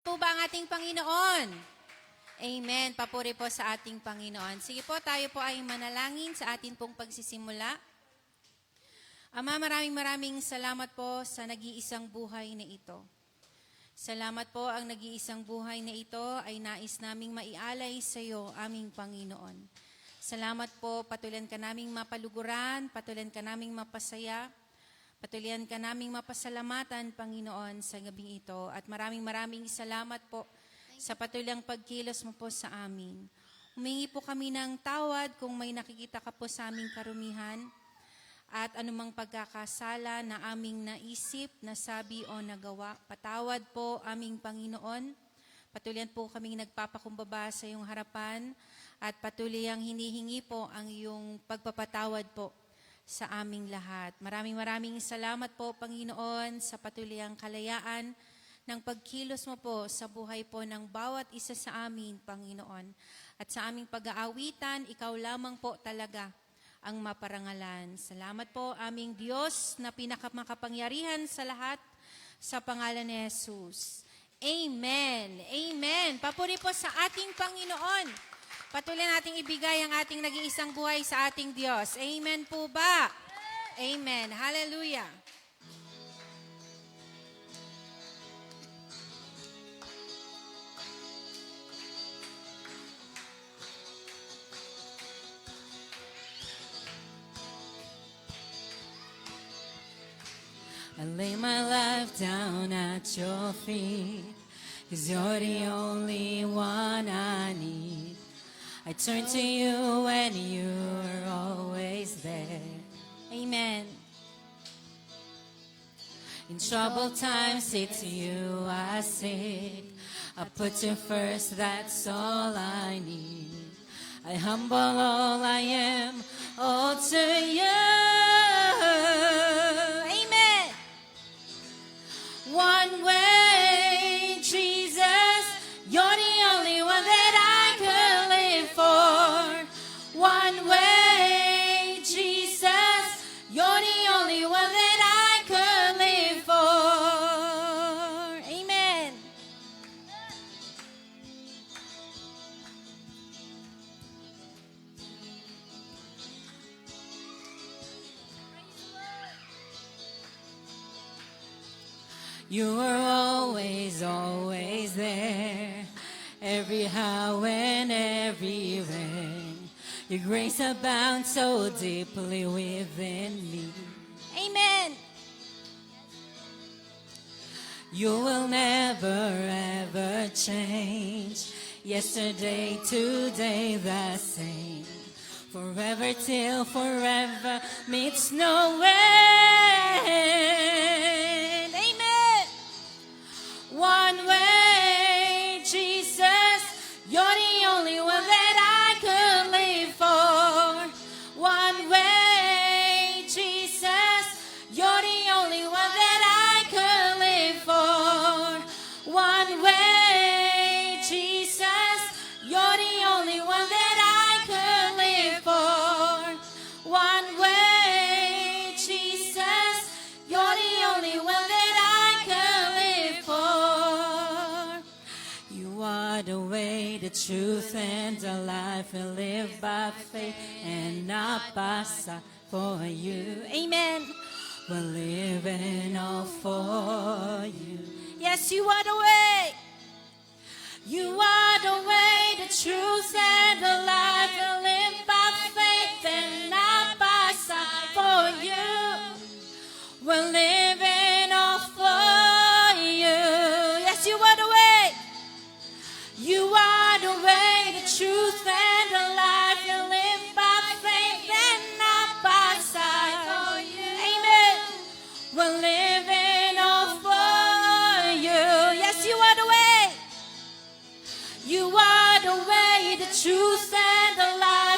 Po ba ang ating Panginoon? Amen. Papuri po sa ating Panginoon. Sige po, tayo po ay manalangin sa atin pong pagsisimula. Ama, maraming salamat po sa nag-iisang buhay na ito. Salamat po ang nag-iisang buhay na ito ay nais naming maialay sa iyo, aming Panginoon. Salamat po, patuloyan ka naming mapaluguran, patuloyan ka naming mapasaya, patuloyan ka naming mapasalamatan, Panginoon, sa gabing ito. At maraming salamat po sa patuloyang pagkilos mo po sa amin. Humingi po kami ng tawad kung may nakikita ka po sa aming karumihan at anumang pagkakasala na aming naisip, nasabi o nagawa. Patawad po aming Panginoon. Patuloyan po kaming nagpapakumbaba sa iyong harapan at patuloy ang hinihingi po ang iyong pagpapatawad po sa aming lahat. Maraming salamat po, Panginoon, sa patuloy ang kalayaan ng pagkilos mo po sa buhay po ng bawat isa sa amin, Panginoon. At sa aming pag-aawitan, ikaw lamang po talaga ang maparangalan. Salamat po, aming Diyos na pinakamakapangyarihan sa lahat, sa pangalan ni Jesus. Amen. Amen. Papuri po sa ating Panginoon. Patuloy nating ibigay ang ating nag-iisang buhay sa ating Diyos. Amen po ba? Amen. Hallelujah. I lay my life down at your feet, 'cause you're the only one I need. I turn to you and you're always there. Amen. In troubled times, it's you I seek. I put you first, that's all I need. I humble all I am, all to you. Amen. One way, Jesus, you're the only one that I could live for. One way, Jesus, you're the only one that I could live for. Amen. You are always there, every how and everywhere. Your grace abounds so deeply within me. Amen. You will never ever change. Yesterday, today, the same. Forever till forever meets no end. Amen. One way, Jesus, you're the only one that I could live for. One way, Jesus, you're the only one that I could live for. One way, Jesus, you're the only one that I could live for. One way, Jesus, you're the only one that I could live for. You are the way, the truth, and the life. We live by faith and not by sight. For you, Amen. we're living all for you. Yes, you are the way. You are the way, the truth, and the life. We live by faith and not by sight. For you, we're living all for you. Yes, you are the way. You are the way, the truth, and the life. You live by faith and not by sight. For you, Amen. we're living all for you. Yes, you are the way. You are the way, the truth, and the life.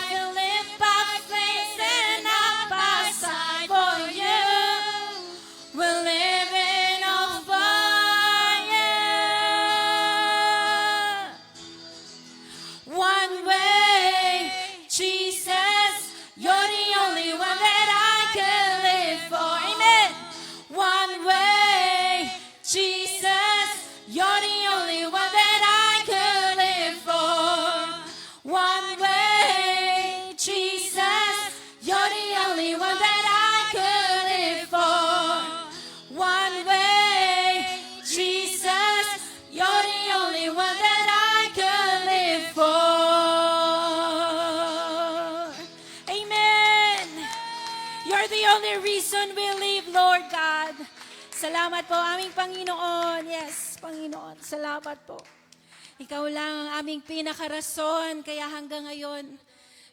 You're the only reason we live, Lord God. Salamat po aming Panginoon. Yes, Panginoon, salamat po. Ikaw lang ang aming pinakarason, kaya hanggang ngayon,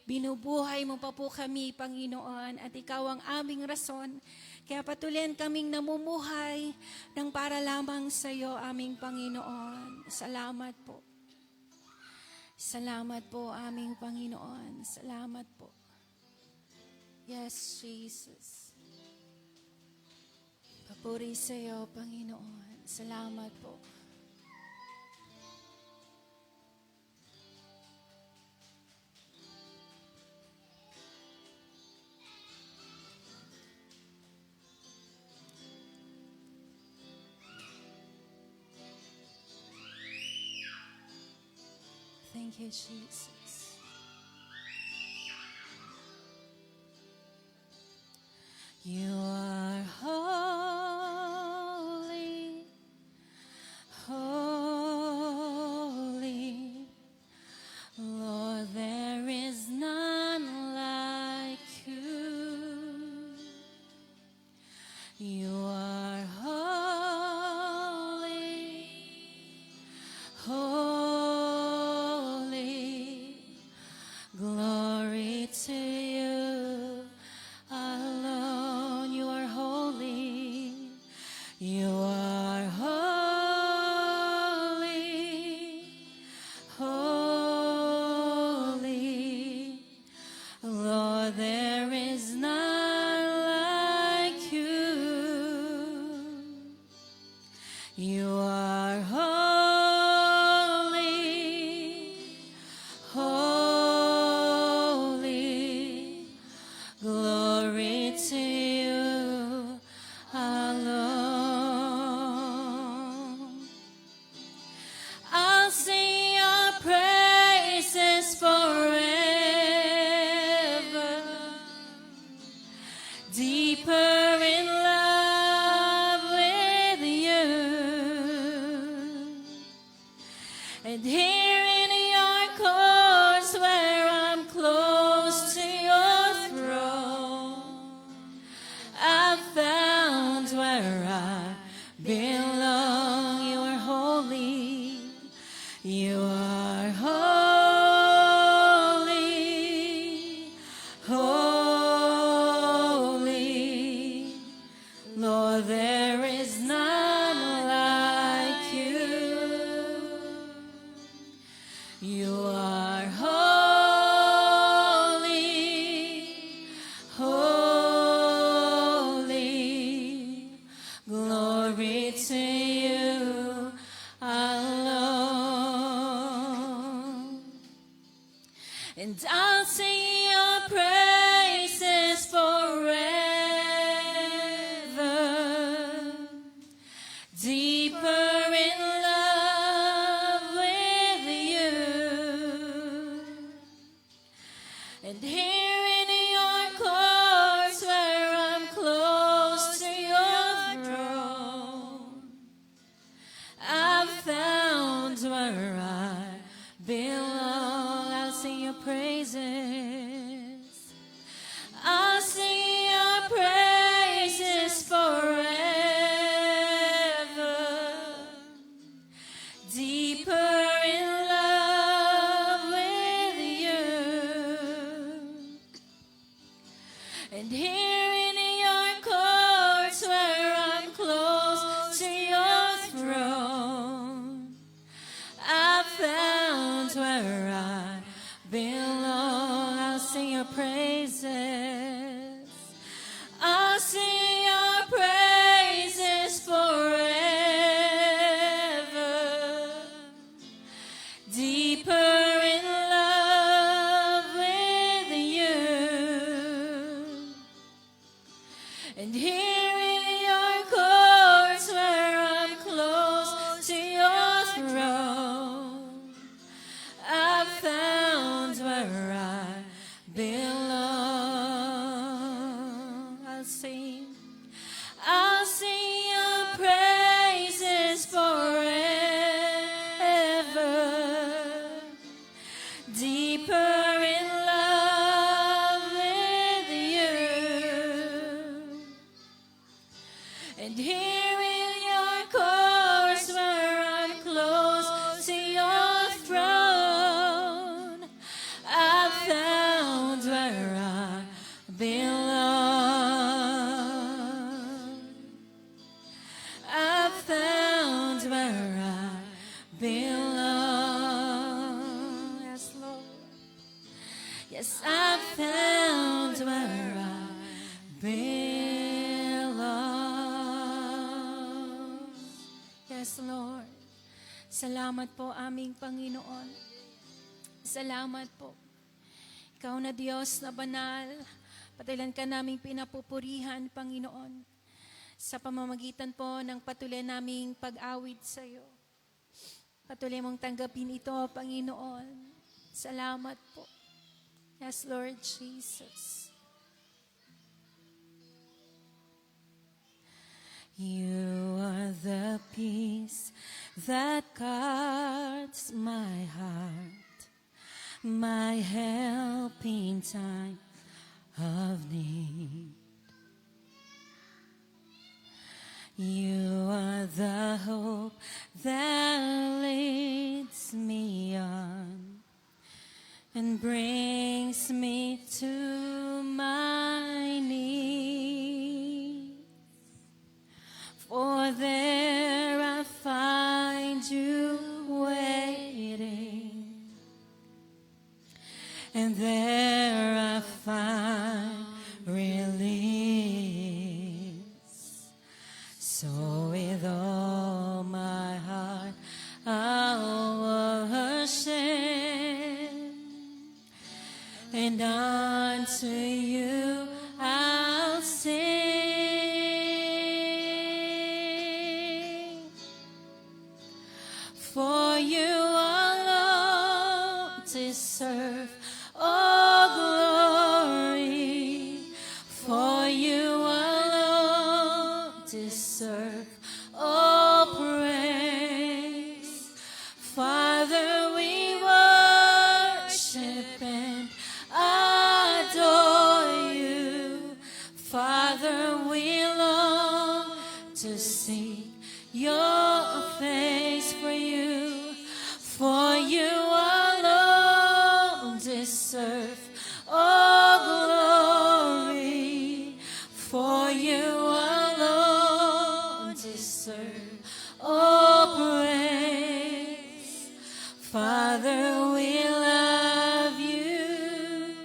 binubuhay mo pa po kami, Panginoon, at ikaw ang aming rason. Kaya patuloy kaming namumuhay ng para lamang sa iyo, aming Panginoon. Salamat po. Salamat po, aming Panginoon. Salamat po. Yes, Jesus. Papuri sa iyo, Panginoon. Salamat po. Thank you, Jesus. You are holy, holy. Lord, there is none like you. You are holy, holy. Glory to you alone. You are holy. You are holy, holy. Lord, there is none like you. You are holy, holy. Glory to you alone. I'll sing your praises forever. Deeper in love with you. And here in your courts where I'm close to your throne, I've found where I belong. You are holy. You are holy, holy. Lord, there is none like you. You are holy, holy. Glory to you alone. And I'll sing your praises forever. Deeper in love with you. And here in your courts where I'm close to your throne, I've found where I belong. I'll sing your praises. I'll sing your praises forever. Deeper in love with you. And here in your courts where I'm close to your throne, I've found where I belong. I'll sing your praises. I'll sing your praises forever. Deeper in love with you. And here in your courts where I'm close to your throne, I've found where I belong. I'll sing your praises forever. Deeper in love with you. And here in your courts where I'm close to your throne, I found where I belong. I found where I belong. Yes, Lord. Yes, I found where I belong. Yes, Lord. Salamat po aming Panginoon. Salamat po. Ikaw na Diyos na banal, patuloy ka naming pinapupurihan, Panginoon, sa pamamagitan po ng patuloy naming pag-awit sa iyo. Patuloy mong tanggapin ito, Panginoon. Salamat po. Yes, Lord Jesus. You are the peace that guards my heart, my help in time of need. You are the hope that leads me on and brings me to my knees. For there I find you waiting, and there I find release. So with all my heart I'll worship, and unto you I'll sing. For you alone deserve all glory. For you alone deserve all praise. Father, we worship and adore you. Father, we long to see your face, for you alone deserve all glory. For you alone deserve all praise. Father, we love you,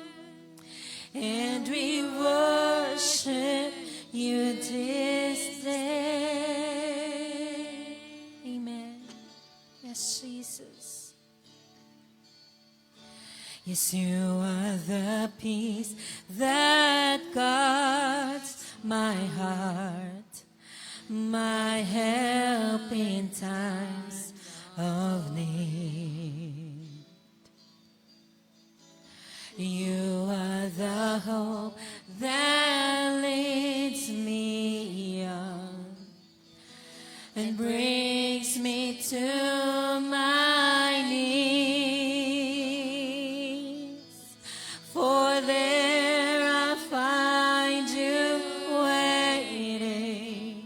and we worship you this day. Amen. Yes, Jesus. Yes, you are the peace that guards my heart, my help in times of need. You are the hope that leads me on and brings me to my knees. For there I find you waiting,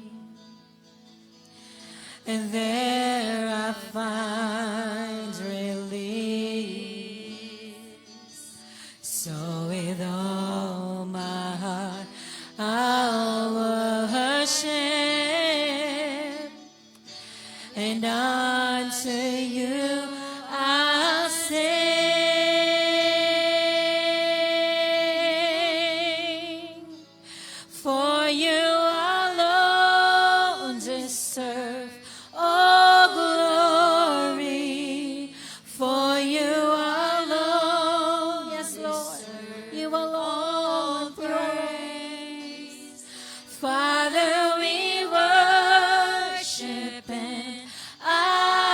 and there I find release. So with all my heart I'll worship, and unto you I'll sing. For you alone deserve all glory. For you alone, yes, Lord, you alone praise. Father, we worship and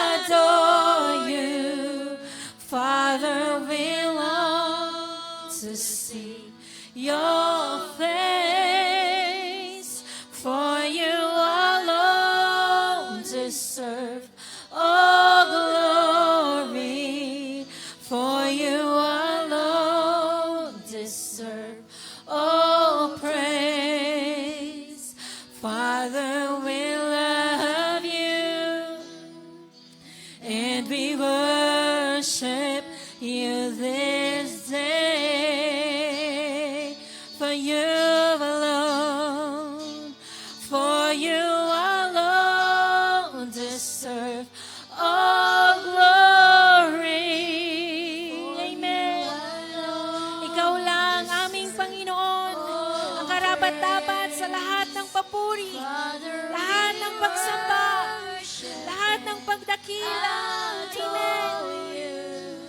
adore you. Father, we long to see your face. For you alone deserve all glory. For you alone deserve all praise. Father, Father, we love you, and we worship you this day. For you alone, for you alone deserve all glory. Amen. Ikaw lang, aming Panginoon, ang karapat-dapat sa lahat ng papuri, lahat ng pagsamba, lahat ng pagdakila. Amen.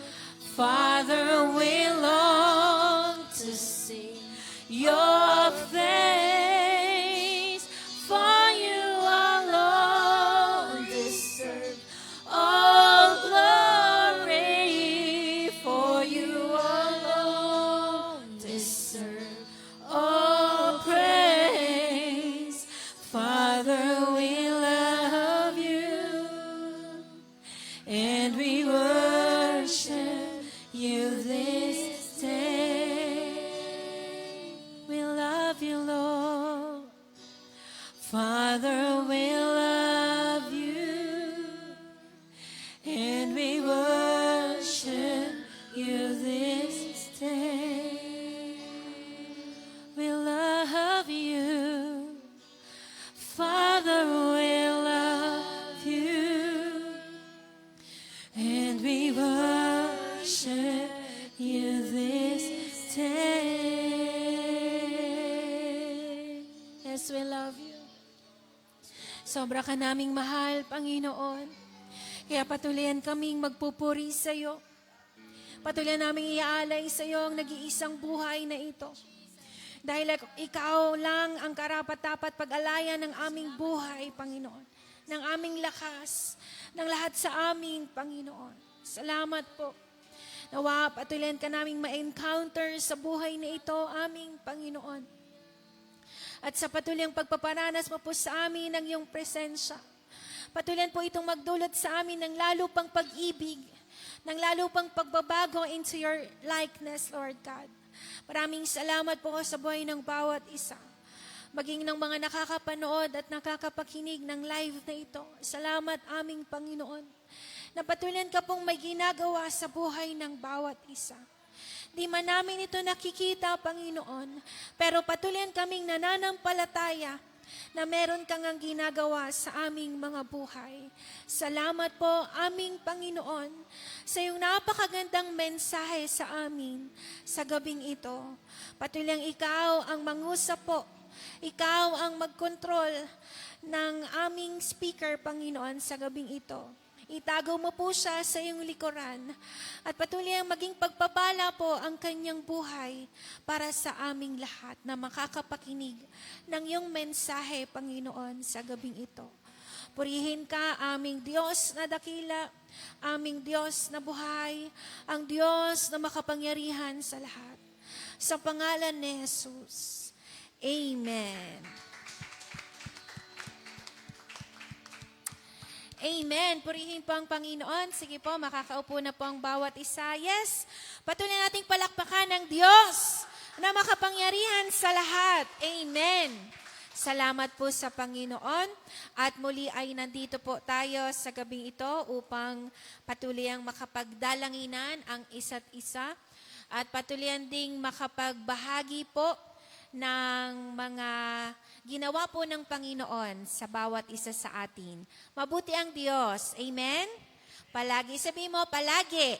Father, we long to see your face, for you alone deserve all glory, for you alone deserve all praise. Father, we love you, and we worship you this day. We love you, Lord. Father, we love you, and we worship you this day. We love you. Father, we love you, and we worship you this day. Yes, we love you. Sobra ka naming mahal, Panginoon. Kaya patuloyan kaming magpupuri sa iyo. Patuloyan naming iaalay sa iyo ang nag-iisang buhay na ito. Dahil ikaw lang ang karapat-dapat pag-alayan ng aming buhay, Panginoon. Ng aming lakas, ng lahat sa amin, Panginoon. Salamat po. Nawa, patuloyan ka naming ma-encounter sa buhay na ito, aming Panginoon. At sa patuloyang pagpaparanas mo po sa amin ng iyong presensya. Patuloyan po itong magdulot sa amin ng lalo pang pag-ibig, ng lalo pang pagbabago into your likeness, Lord God. Maraming salamat po sa buhay ng bawat isa. Maging ng mga nakakapanood at nakakapakinig ng live na ito. Salamat aming Panginoon. Na patuloyan ka pong may ginagawa sa buhay ng bawat isa. Di man namin ito nakikita, Panginoon, pero patuloyan kaming nananampalataya na meron kang ang ginagawa sa aming mga buhay. Salamat po, aming Panginoon, sa iyong napakagandang mensahe sa amin sa gabing ito. Patuloy ikaw ang mangusap po, ikaw ang magkontrol ng aming speaker, Panginoon, sa gabing ito. Itago mo po siya sa iyong likuran at patuloy ang maging pagpapala po ang kanyang buhay para sa aming lahat na makakapakinig ng iyong mensahe, Panginoon, sa gabing ito. Purihin ka, aming Diyos na dakila, aming Diyos na buhay, ang Diyos na makapangyarihan sa lahat. Sa pangalan ni Jesus. Amen. Amen. Purihin po ang Panginoon. Sige po, makakaupo na po ang bawat isa. Yes, patuloy nating palakpakan ng Diyos na makapangyarihan sa lahat. Amen. Salamat po sa Panginoon. At muli ay nandito po tayo sa gabing ito upang patuloy ang makapagdalanginan ang isa't isa. At patuloy ding makapagbahagi po ng mga ginawa po ng Panginoon sa bawat isa sa atin. Mabuti ang Diyos. Amen? Palagi. Sabihin mo, palagi.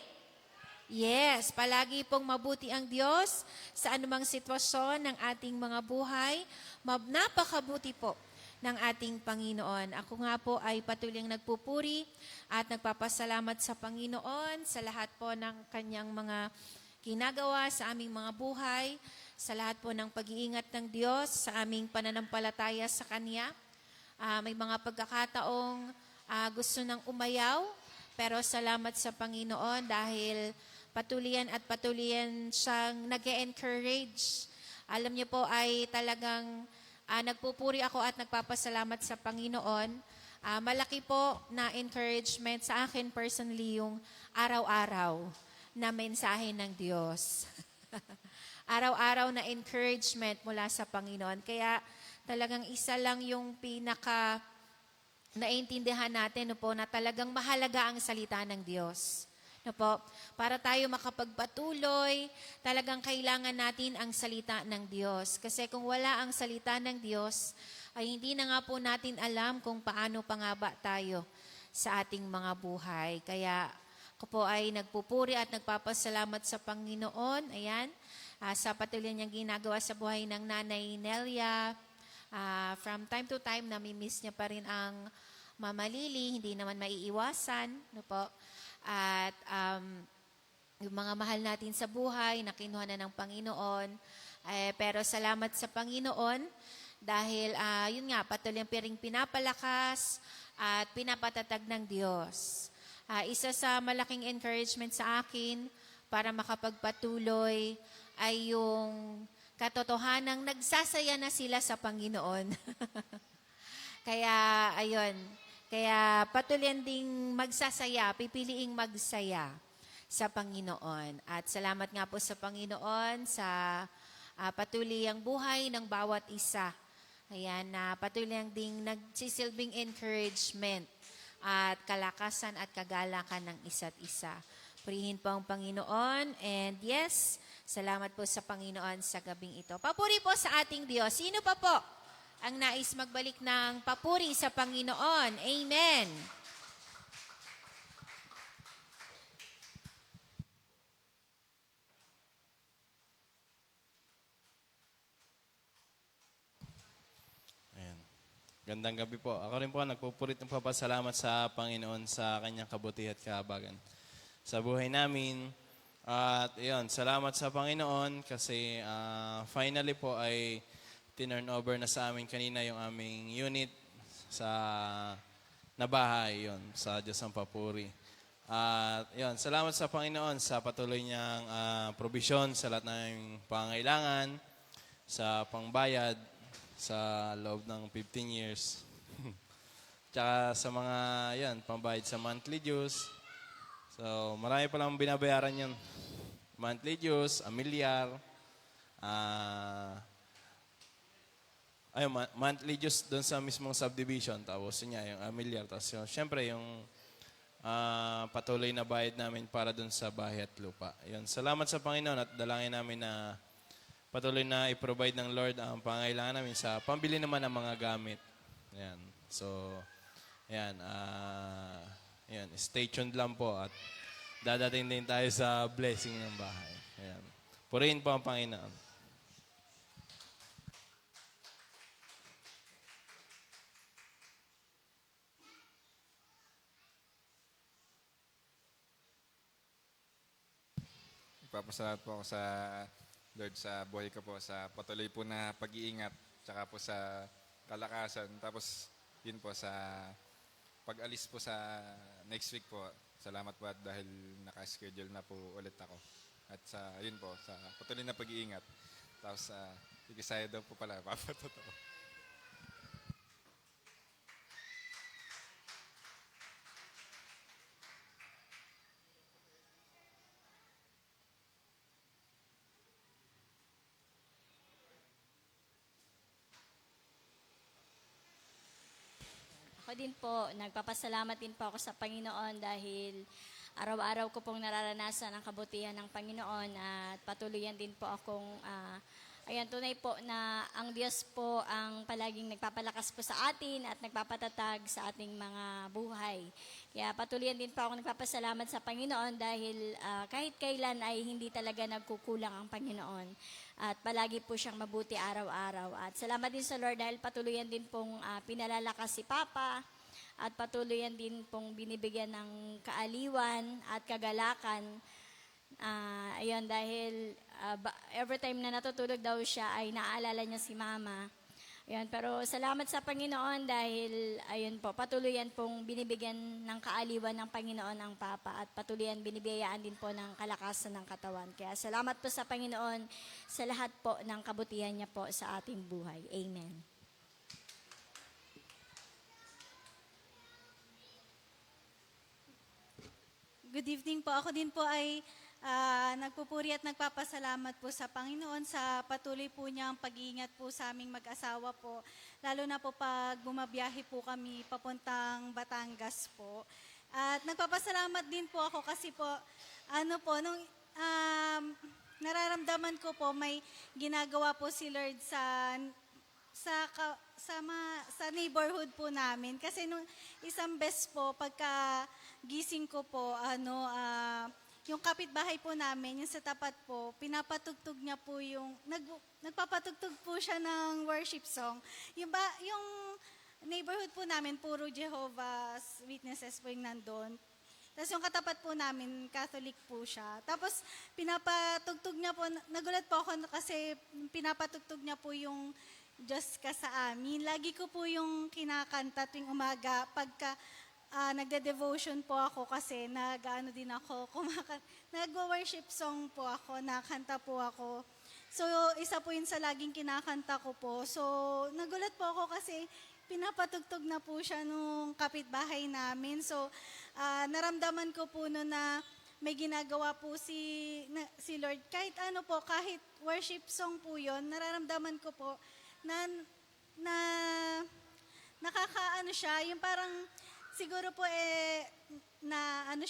Yes, palagi pong mabuti ang Diyos sa anumang sitwasyon ng ating mga buhay. Napakabuti po ng ating Panginoon. Ako nga po ay patuloy nagpupuri at nagpapasalamat sa Panginoon sa lahat po ng kanyang mga ginagawa sa aming mga buhay, sa lahat po ng pag-iingat ng Diyos, sa aming pananampalataya sa Kanya. May mga pagkakataong gusto nang umayaw, pero salamat sa Panginoon dahil patuloyan at patuloyan siyang nag-encourage. Alam niyo po ay talagang nagpupuri ako at nagpapasalamat sa Panginoon. Malaki po na encouragement sa akin personally yung araw-araw na mensahe ng Diyos. Araw-araw na encouragement mula sa Panginoon. Kaya talagang isa lang yung pinaka naintindihan natin, no po, na talagang mahalaga ang salita ng Diyos. No po, para tayo makapagpatuloy, talagang kailangan natin ang salita ng Diyos. Kasi kung wala ang salita ng Diyos, ay hindi na nga po natin alam kung paano pa nga ba tayo sa ating mga buhay. Kaya ako po ay nagpupuri at nagpapasalamat sa Panginoon. Ayan, sa patuloy niyang ginagawa sa buhay ng Nanay Nelia. From time to time, nami-miss niya pa rin ang Mama Lily, hindi naman maiiwasan, no po. At yung mga mahal natin sa buhay, na kinuha na ng Panginoon. Pero salamat sa Panginoon dahil yun nga, patuloy ang piring pinapalakas at pinapatatag ng Diyos. Isa sa malaking encouragement sa akin para makapagpatuloy ay yung katotohanang nagsasaya na sila sa Panginoon. Kaya, ayun. Kaya patuloy ding magsasaya, pipiliing magsaya sa Panginoon. At salamat nga po sa Panginoon sa patuloy ang buhay ng bawat isa. Ayan, na patuloy ding nagsisilbing encouragement at kalakasan at kagalakan ng isa't isa. Purihin po ang Panginoon. And yes, salamat po sa Panginoon sa gabing ito. Papuri po sa ating Diyos. Sino pa po ang nais magbalik ng papuri sa Panginoon? Amen. Ayan. Gandang gabi po. Ako rin po nagpupurit ng papasalamat sa Panginoon sa kanyang kabutihan at kahabagan sa buhay namin. At yun, salamat sa Panginoon kasi finally po ay tinurn over na sa amin kanina yung aming unit sa nabahay, yun, sa Diyos ang Papuri. At yun, salamat sa Panginoon sa patuloy niyang provision sa lahat ng pangailangan, sa pangbayad, sa loob ng 15 years. Tsaka sa mga, yan, pambayad sa monthly dues. So, marami pa lang binabayaran yun. Monthly dues, amilyar, monthly dues doon sa mismong subdivision. Tapos yun nga, yung amilyar. Tapos yun, syempre, yung patuloy na bayad namin para doon sa bahay at lupa. Yun, salamat sa Panginoon at dalangin namin na patuloy na i-provide ng Lord ang pangailangan namin sa pambili naman ng mga gamit. Ayan. So, ayan. Ayan. Stay tuned lang po at dadating din tayo sa blessing ng bahay. Ayan. Purihin po ang Panginoon. Nagpapasalamat po ako sa Lord sa buhay ko po, sa patuloy po na pag-iingat, tsaka po sa kalakasan. Tapos yun po sa pag-alis po sa next week po. Salamat po at dahil naka-schedule na po ulit ako. At sa yun po, sa patuloy na pag-iingat. Tapos ikisaya daw po pala, papatotoo. Ako din po, nagpapasalamat din po ako sa Panginoon dahil araw-araw ko pong nararanasan ang kabutihan ng Panginoon at patuloyan din po akong, tunay po na ang Diyos po ang palaging nagpapalakas po sa atin at nagpapatatag sa ating mga buhay. Kaya patuloyan din po ako nagpapasalamat sa Panginoon dahil kahit kailan ay hindi talaga nagkukulang ang Panginoon. At palagi po siyang mabuti araw-araw. At salamat din sa Lord dahil patuloyan din pong pinalalakas si Papa at patuloyan din pong binibigyan ng kaaliwan at kagalakan. Dahil every time na natutulog daw siya ay naaalala niya si Mama. Ayun, pero salamat sa Panginoon dahil patuloyan pong binibigyan ng kaaliwan ng Panginoon ang Papa at patuloyan binibiyayaan din po ng kalakasan ng katawan. Kaya salamat po sa Panginoon sa lahat po ng kabutihan niya po sa ating buhay. Amen. Good evening po. Ako din po ay Nagpupuri at nagpapasalamat po sa Panginoon sa patuloy po niyang pag-iingat po sa aming mag-asawa po. Lalo na po pag bumabiyahe po kami papuntang Batangas po. At nagpapasalamat din po ako kasi po, nararamdaman ko po may ginagawa po si Lord sa neighborhood po namin. Kasi nung isang beses po, pagka gising ko po, yung kapitbahay po namin, yung sa tapat po, pinapatugtog niya po nagpapatugtog po siya ng worship song. Yung neighborhood po namin, puro Jehovah's Witnesses po yung nandun. Tapos yung katapat po namin, Catholic po siya. Tapos pinapatugtog niya po, nagulat po ako kasi pinapatugtog niya po yung Diyos ka sa amin. Lagi ko po yung kinakanta tuwing umaga pagka nagde-devotion po ako kasi nagwo-worship song po ako, nakanta po ako. So, isa po yun sa laging kinakanta ko po. So, nagulat po ako kasi pinapatugtog na po siya nung kapitbahay namin. So, naramdaman ko po no na may ginagawa po si Lord. Kahit kahit worship song po yun, nararamdaman ko po na nakakaano siya, yung parang siguro po ang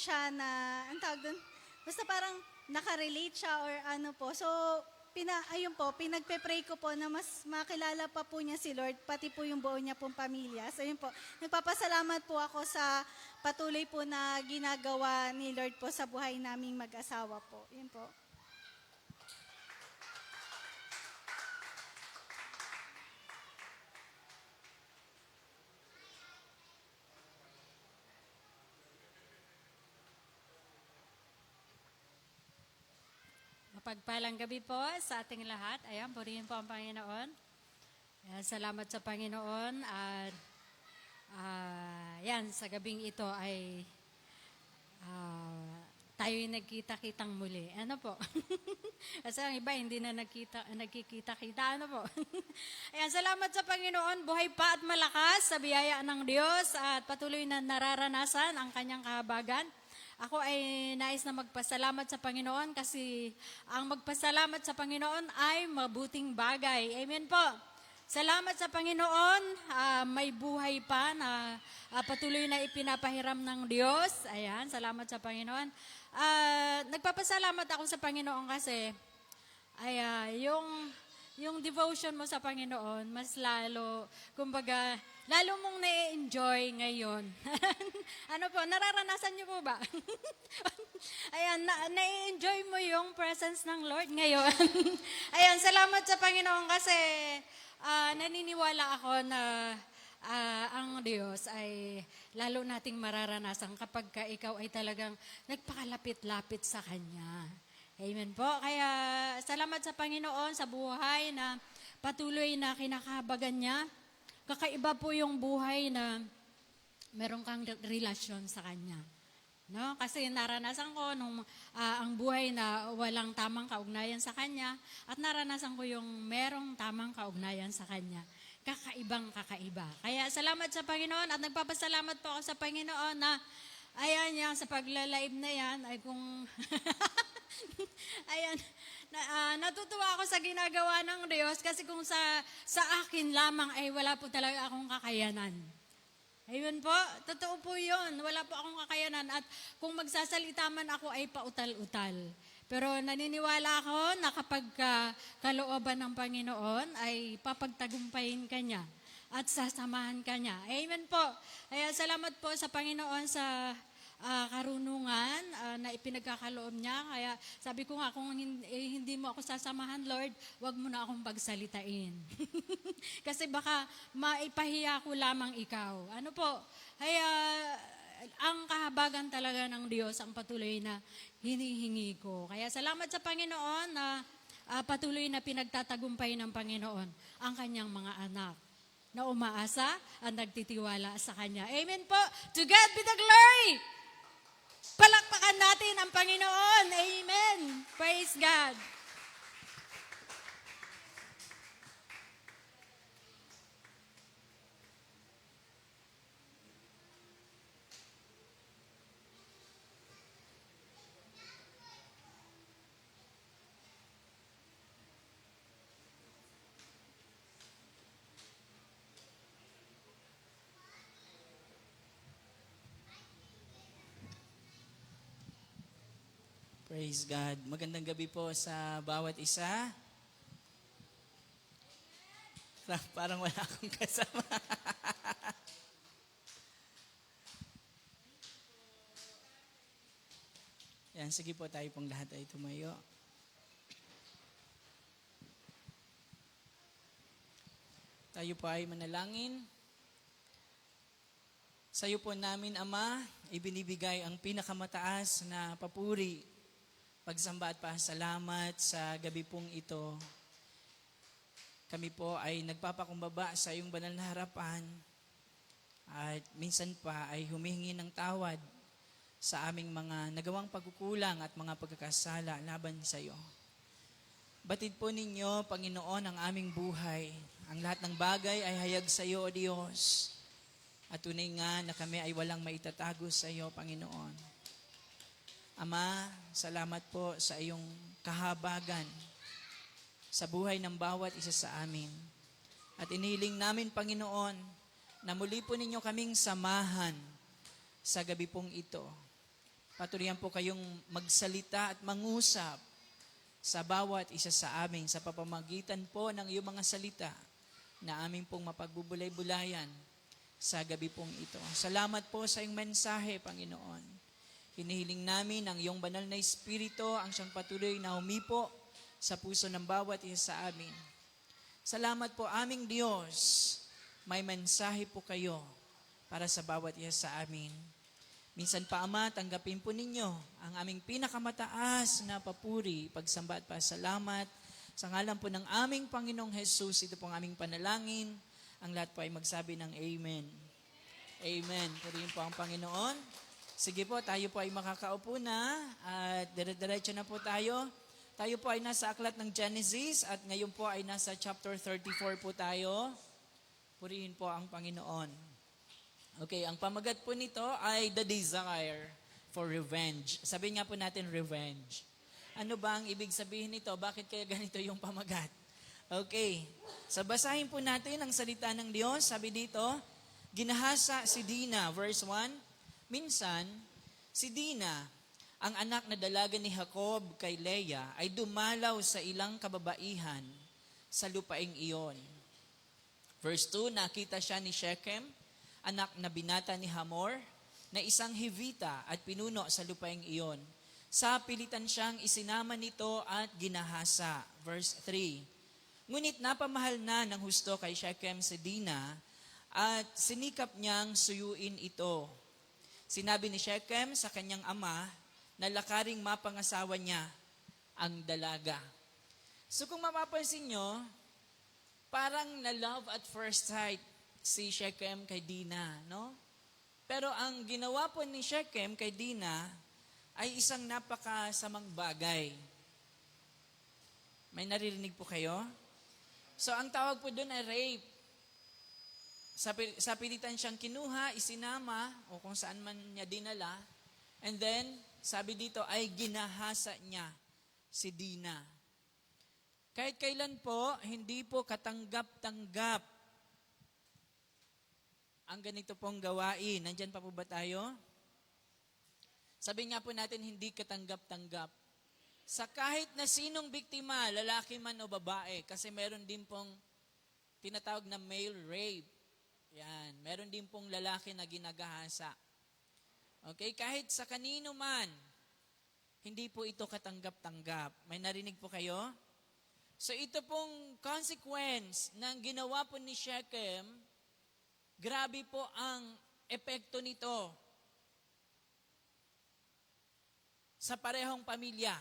tawag doon, basta parang nakarelate siya or po. So, pinagpe-pray ko po na mas makilala pa po niya si Lord, pati po yung buo niya pong pamilya. So, yun po, nagpapasalamat po ako sa patuloy po na ginagawa ni Lord po sa buhay naming mag-asawa po. Yun po. Mapagpalang gabi po sa ating lahat. Ayan, purihin po ang Panginoon. Ayan, salamat sa Panginoon. At yan, sa gabing ito ay tayo'y nagkita-kitang muli. Ano po? Kasi ang iba hindi na nagkikita-kita. Ano po? Ayan, salamat sa Panginoon. Buhay pa at malakas sa biyaya ng Diyos at patuloy na nararanasan ang kanyang kahabagan. Ako ay nais na magpasalamat sa Panginoon kasi ang magpasalamat sa Panginoon ay mabuting bagay. Amen po. Salamat sa Panginoon, may buhay pa na patuloy na ipinapahiram ng Diyos. Ayan, salamat sa Panginoon. Nagpapasalamat ako sa Panginoon kasi yung devotion mo sa Panginoon, mas kumbaga, lalo mong na-enjoy ngayon. Ano po, nararanasan niyo po ba? Ayan, na-enjoy mo yung presence ng Lord ngayon. Ayan, salamat sa Panginoon kasi naniniwala ako na ang Diyos ay lalo nating mararanasan kapag ka ikaw ay talagang nagpakalapit-lapit sa Kanya. Amen po. Kaya salamat sa Panginoon sa buhay na patuloy na kinakahabagan niya. Kakaiba po yung buhay na meron kang relasyon sa Kanya. No? Kasi naranasan ko ang buhay na walang tamang kaugnayan sa Kanya at naranasan ko yung merong tamang kaugnayan sa Kanya. Kakaibang kakaiba. Kaya salamat sa Panginoon at nagpapasalamat po ako sa Panginoon na ayan yan, sa pagla-live na yan ay kung ayan, natutuwa ako sa ginagawa ng Diyos kasi kung sa akin lamang ay wala po talaga akong kakayanan. Ayun po, totoo po yun. Wala po akong kakayanan at kung magsasalita man ako ay pautal-utal. Pero naniniwala ako na kapag kalooban ng Panginoon ay papagtagumpayin ka niya at sasamahan ka niya. Amen po. Kaya salamat po sa Panginoon sa karunungan na ipinagkakaloob niya. Kaya sabi ko nga, kung hindi mo ako sasamahan, Lord, wag mo na akong pagsalitain. Kasi baka maipahiya ko lamang ikaw. Ano po? Kaya ang kahabagan talaga ng Diyos ang patuloy na hinihingi ko. Kaya salamat sa Panginoon na patuloy na pinagtatagumpay ng Panginoon ang kanyang mga anak na umaasa at nagtitiwala sa Kanya. Amen po. To God be the glory. Palakpakan natin ang Panginoon. Amen. Praise God. Praise God. Magandang gabi po sa bawat isa. Parang wala akong kasama. Yan, sige po, tayo pong lahat ay tumayo. Tayo po ay manalangin. Sa iyo po namin, Ama, ibinibigay ang pinakamataas na papuri, pagsamba at pasalamat sa gabi pong ito. Kami po ay nagpapakumbaba sa iyong banal na harapan at minsan pa ay humihingi ng tawad sa aming mga nagawang pagkukulang at mga pagkakasala laban sa iyo. Batid po ninyo, Panginoon, ang aming buhay. Ang lahat ng bagay ay hayag sa iyo, O Diyos. At tunay nga na kami ay walang maitatago sa iyo, Panginoon. Ama, salamat po sa iyong kahabagan sa buhay ng bawat isa sa amin. At inihiling namin, Panginoon, na muli po ninyo kaming samahan sa gabi pong ito. Patuloyan po kayong magsalita at mangusap sa bawat isa sa amin sa papamagitan po ng iyong mga salita na aming pong mapagbubulay-bulayan sa gabi pong ito. Salamat po sa iyong mensahe, Panginoon. Hinihiling namin ang iyong banal na Espiritu ang siyang patuloy na humipo sa puso ng bawat isa sa amin. Salamat po aming Diyos. May mensahe po kayo para sa bawat isa sa amin. Minsan pa, Ama, tanggapin po ninyo ang aming pinakamataas na papuri, pagsamba at pasalamat. Sa ngalan po ng aming Panginoong Jesus, ito pong aming panalangin. Ang lahat po ay magsabi ng Amen. Amen. Purihin po ang Panginoon. Sige po, tayo po ay makakaupo na at dire-diretso na po tayo. Tayo po ay nasa aklat ng Genesis at ngayon po ay nasa chapter 34 po tayo. Purihin po ang Panginoon. Okay, ang pamagat po nito ay the desire for revenge. Sabi nga po natin, revenge. Ano ba ang ibig sabihin nito? Bakit kaya ganito yung pamagat? Okay, so basahin po natin ang salita ng Diyos. Sabi dito, ginahasa si Dina, verse 1. Minsan, si Dina, ang anak na dalaga ni Jacob kay Leah, ay dumalaw sa ilang kababaihan sa lupaing iyon. Verse 2, nakita siya ni Shechem, anak na binata ni Hamor, na isang Hivita at pinuno sa lupaing iyon. Sa pilitan siyang isinama nito at ginahasa. Verse 3, ngunit napamahal na ng husto kay Shechem si Dina at sinikap niyang suyuin ito. Sinabi ni Shechem sa kanyang ama na lakaring mapangasawa niya ang dalaga. So kung mapapansin nyo, parang na love at first sight si Shechem kay Dina, no? Pero ang ginawa po ni Shechem kay Dina ay isang napakasamang bagay. May naririnig po kayo? So ang tawag po doon ay rape. Sa pilitan siyang kinuha, isinama, o kung saan man niya dinala, and then, sabi dito ay ginahasa niya si Dina. Kahit kailan po, hindi po katanggap-tanggap ang ganito pong gawain. Nandyan pa po ba tayo? Sabi nga po natin, hindi katanggap-tanggap. Sa kahit na sinong biktima, lalaki man o babae, kasi meron din pong tinatawag na male rape. Yan, meron din pong lalaki na ginagahasa. Okay, kahit sa kanino man, hindi po ito katanggap-tanggap. May narinig po kayo? So ito pong consequence ng ginawa po ni Shechem, grabe po ang epekto nito sa parehong pamilya.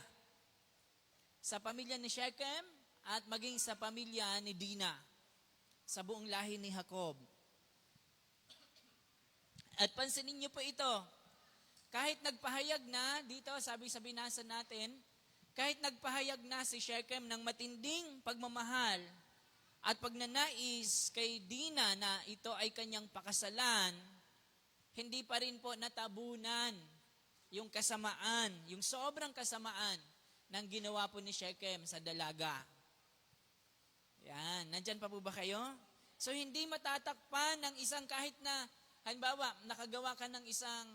Sa pamilya ni Shechem at maging sa pamilya ni Dina, sa buong lahi ni Jacob. At pansinin niyo po ito, kahit nagpahayag na, dito sabi sa binasa natin, kahit nagpahayag na si Shechem ng matinding pagmamahal at pagnanais kay Dina na ito ay kanyang pakasalan, hindi pa rin po natabunan yung kasamaan, yung sobrang kasamaan ng ginawa po ni Shechem sa dalaga. Yan, nandyan pa po ba kayo? So hindi matatakpan ng isang kahit na, halimbawa, nakagawa ka ng isang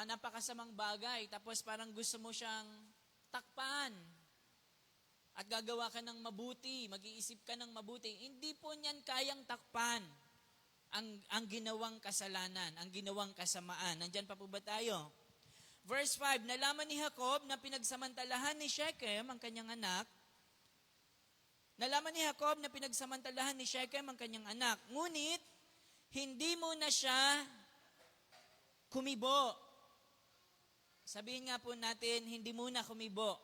napakasamang bagay, tapos parang gusto mo siyang takpan at gagawa ka ng mabuti, mag-iisip ka ng mabuti. Hindi po niyan kayang takpan ang ginawang kasalanan, ang ginawang kasamaan. Nandyan pa po ba tayo? Verse 5, nalaman ni Jacob na pinagsamantalahan ni Shechem, ang kanyang anak. Nalaman ni Jacob na pinagsamantalahan ni Shechem ang kanyang anak. Ngunit, hindi muna siya kumibo. Sabihin nga po natin, hindi muna kumibo.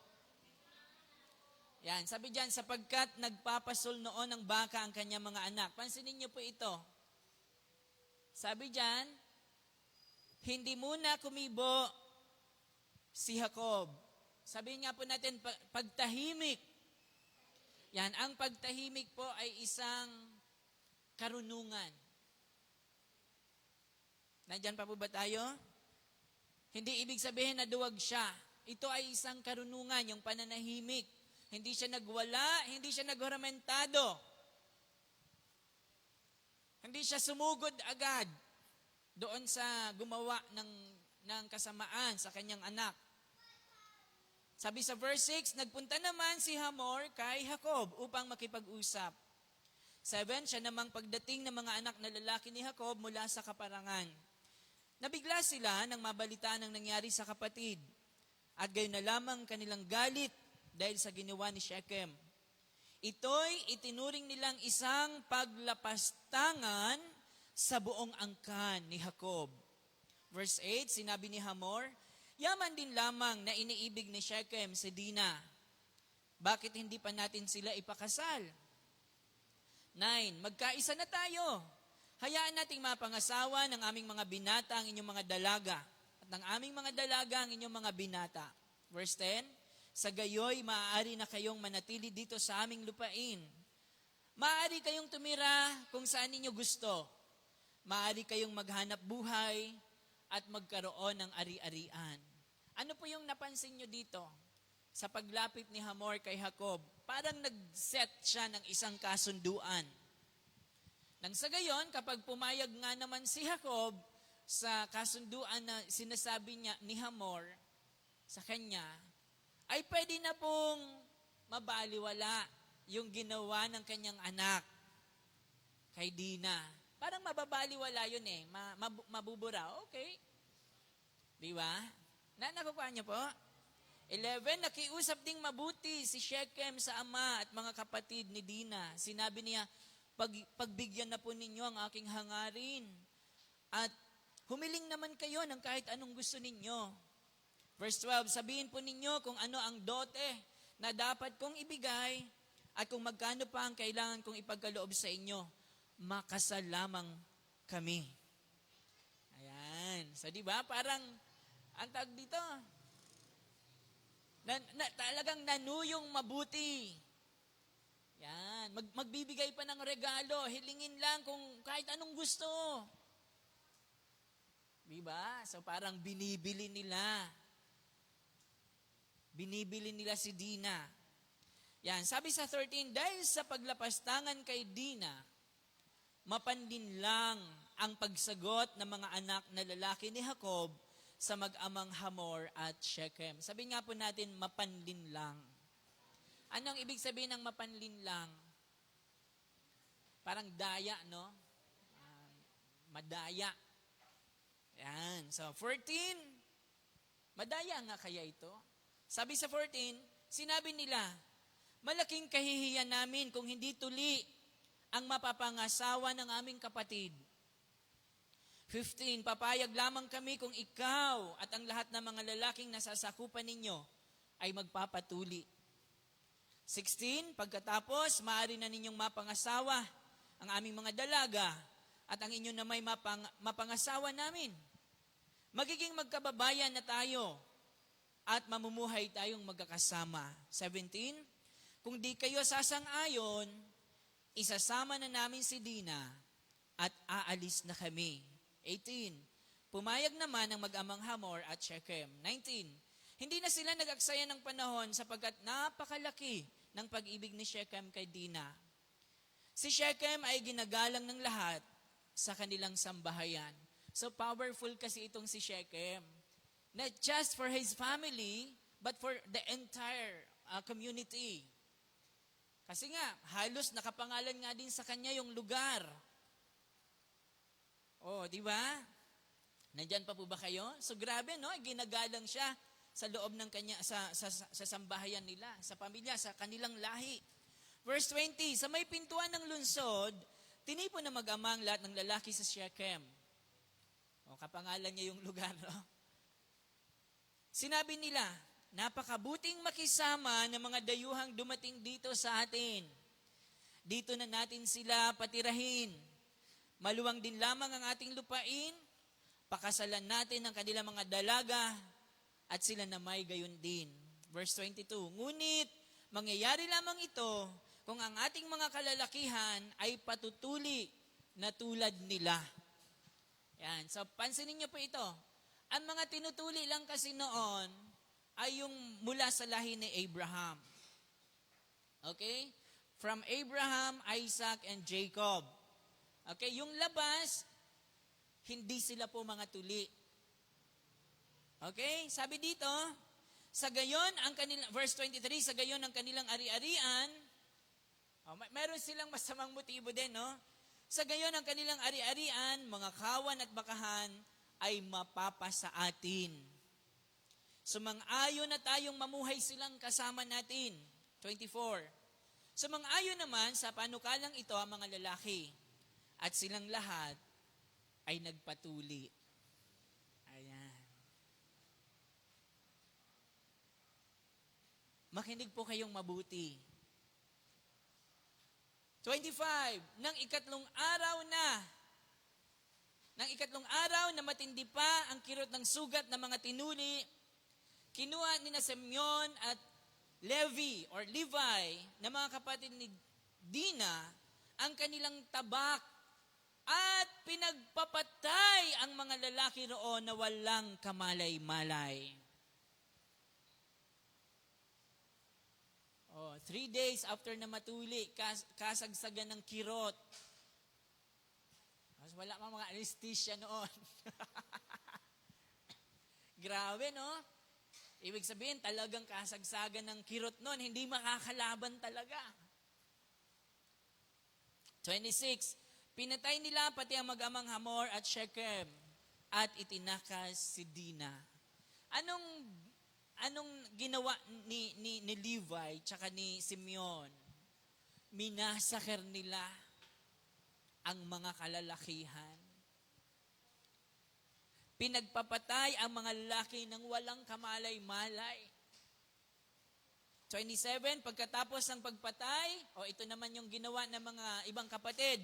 Yan, sabi dyan, sapagkat nagpapasol noon ng baka ang kanyang mga anak. Pansinin niyo po ito. Sabi dyan, hindi muna kumibo si Jacob. Sabihin nga po natin, pagtahimik. Yan, ang pagtahimik po ay isang karunungan. Nandyan pa po ba tayo? Hindi ibig sabihin na duwag siya. Ito ay isang karunungan, yung pananahimik. Hindi siya nagwala, hindi siya naghuramentado. Hindi siya sumugod agad doon sa gumawa ng kasamaan sa kanyang anak. Sabi sa verse 6, nagpunta naman si Hamor kay Jacob upang makipag-usap. 7, siya namang pagdating ng mga anak na lalaki ni Jacob mula sa kaparangan. Nabigla sila nang mabalitaan ang nangyari sa kapatid. At gayon na lamang kanilang galit dahil sa ginawa ni Shechem. Ito'y itinuring nilang isang paglapastangan sa buong angkan ni Jacob. Verse 8, sinabi ni Hamor, yaman din lamang na iniibig ni Shechem si Dina. Bakit hindi pa natin sila ipakasal? 9, magkaisa na tayo. Hayaan nating mapangasawa ng aming mga binata ang inyong mga dalaga at ng aming mga dalaga ang inyong mga binata. Verse 10, sa gayoy, maaari na kayong manatili dito sa aming lupain. Maaari kayong tumira kung saan ninyo gusto. Maaari kayong maghanap buhay at magkaroon ng ari-arian. Ano po yung napansin nyo dito? Sa paglapit ni Hamor kay Jacob, parang nag-set siya ng isang kasunduan. Nang sa gayon, kapag pumayag nga naman si Jacob sa kasunduan na sinasabi niya ni Hamor sa kanya, ay pwede na pong mabaliwala yung ginawa ng kanyang anak kay Dina. Parang mababaliwala yun eh. Mabubura. Okay. Di ba? Nakukuha niyo po? 11, nakiusap ding mabuti si Shechem sa ama at mga kapatid ni Dina. Sinabi niya, pagbigyan na po ninyo ang aking hangarin at humiling naman kayo ng kahit anong gusto ninyo. Verse 12, sabihin po ninyo kung ano ang dote na dapat kong ibigay at kung magkano pa ang kailangan kong ipagkaloob sa inyo. Makasal lamang kami. Ayan. So, di ba? Parang, ang tawag dito, talagang nanuyong mabuti. Yan. Magbibigay pa ng regalo. Hilingin lang kung kahit anong gusto. Di ba? So, parang binibili nila. Binibili nila si Dina. Yan, sabi sa 13, dahil sa paglapastangan kay Dina, mapandin lang ang pagsagot ng mga anak na lalaki ni Jacob sa mag-amang Hamor at Shechem. Sabi nga po natin, mapandin lang. Anong ibig sabihin ng mapanlin lang? Parang daya, no? Madaya. Yan. So, 14, madaya nga kaya ito? Sabi sa 14, sinabi nila, malaking kahihiyan namin kung hindi tuli ang mapapangasawa ng aming kapatid. 15, papayag lamang kami kung ikaw at ang lahat ng mga lalaking nasasakupan ninyo ay magpapatuli. 16, pagkatapos, maaari na ninyong mapangasawa ang aming mga dalaga at ang inyo na may mapangasawa namin. Magiging magkababayan na tayo at mamumuhay tayong magkakasama. 17, kung di kayo sasang-ayon, isasama na namin si Dina at aalis na kami. 18, pumayag naman ang mag-amang Hamor at Shechem. 19, hindi na sila nag-aksaya ng panahon sapagkat napakalaki ng pag-ibig ni Shechem kay Dina. Si Shechem ay ginagalang ng lahat sa kanilang sambahayan. So powerful kasi itong si Shechem. Not just for his family, but for the entire community. Kasi nga, halos nakapangalan nga din sa kanya yung lugar. Oh, di ba? Nandyan pa po ba kayo? So grabe, no? Ginagalang siya sa loob ng kanya, sa sambahayan nila, sa pamilya, sa kanilang lahi. Verse 20, sa may pintuan ng lungsod, tinipon na mag-amang lahat ng lalaki sa Shechem. O, kapangalan niya yung lugar, no? Sinabi nila, napakabuting makisama ng mga dayuhang dumating dito sa atin. Dito na natin sila patirahin. Maluwang din lamang ang ating lupain, pakasalan natin ang kanilang mga dalaga, at sila na may gayon din. Verse 22, ngunit mangyayari lamang ito kung ang ating mga kalalakihan ay patutuli na tulad nila. Yan. So, pansinin niyo po ito. Ang mga tinutuli lang kasi noon ay yung mula sa lahi ni Abraham. Okay? From Abraham, Isaac, and Jacob. Okay? Yung labas, hindi sila po mga tuli. Okay? Sabi dito, sa gayon, ang kanilang, verse 23, sa gayon ang kanilang ari-arian, meron silang masamang motibo din, no? Sa gayon, ang kanilang ari-arian, mga kawan at bakahan, ay mapapa sa atin. Sumang-ayon na tayong mamuhay silang kasama natin. 24. Sumang-ayon naman sa panukalang ito ang mga lalaki, at silang lahat ay nagpatuli. Ayan. Makinig po kayong mabuti. 25, nang ikatlong araw na matindi pa ang kirot ng sugat ng mga tinuli, kinuha ni na Simeon at Levi or Levi na mga kapatid ni Dina ang kanilang tabak at pinagpapatay ang mga lalaki roon na walang kamalay-malay. 3 days after na matuli, kasagsagan ng kirot. Mas wala pa mga anesthesia noon. Grabe, no? Ibig sabihin, talagang kasagsagan ng kirot noon, hindi makakalaban talaga. 26, pinatay nila pati ang mag-amang Hamor at Shechem at itinakas si Dina. Anong ginawa ni Levi tsaka ni Simeon? Minasaker nila ang mga kalalakihan. Pinagpapatay ang mga lalaki ng walang kamalay-malay. 27, pagkatapos ng pagpatay, ito naman yung ginawa ng mga ibang kapatid.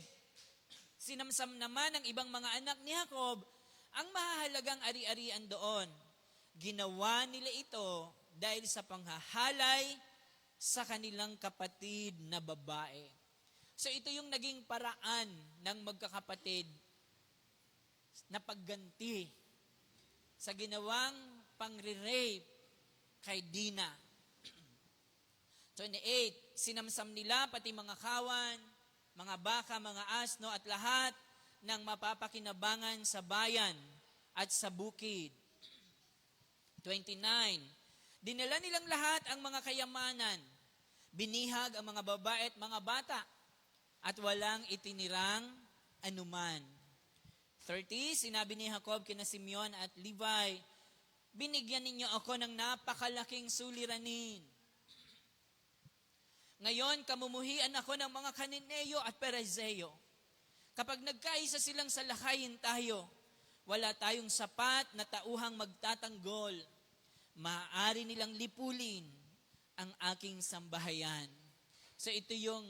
Sinamsam naman ng ibang mga anak ni Jacob ang mahahalagang ari-arian doon. Ginawa nila ito dahil sa panghahalay sa kanilang kapatid na babae. So ito yung naging paraan ng magkakapatid na pagganti sa ginawang pangre-rape kay Dina. 28, sinamsam nila pati mga kawan, mga baka, mga asno at lahat ng mapapakinabangan sa bayan at sa bukid. 29, dinala nilang lahat ang mga kayamanan, binihag ang mga babae at mga bata, at walang itinirang anuman. 30, sinabi ni Jacob kina Simeon at Levi, binigyan ninyo ako ng napakalaking suliranin. Ngayon, kamumuhian ako ng mga Kananeo at Perezeo. Kapag nagkaisa silang salakayin tayo, wala tayong sapat na tauhang magtatanggol. Maaari nilang lipulin ang aking sambahayan. So ito yung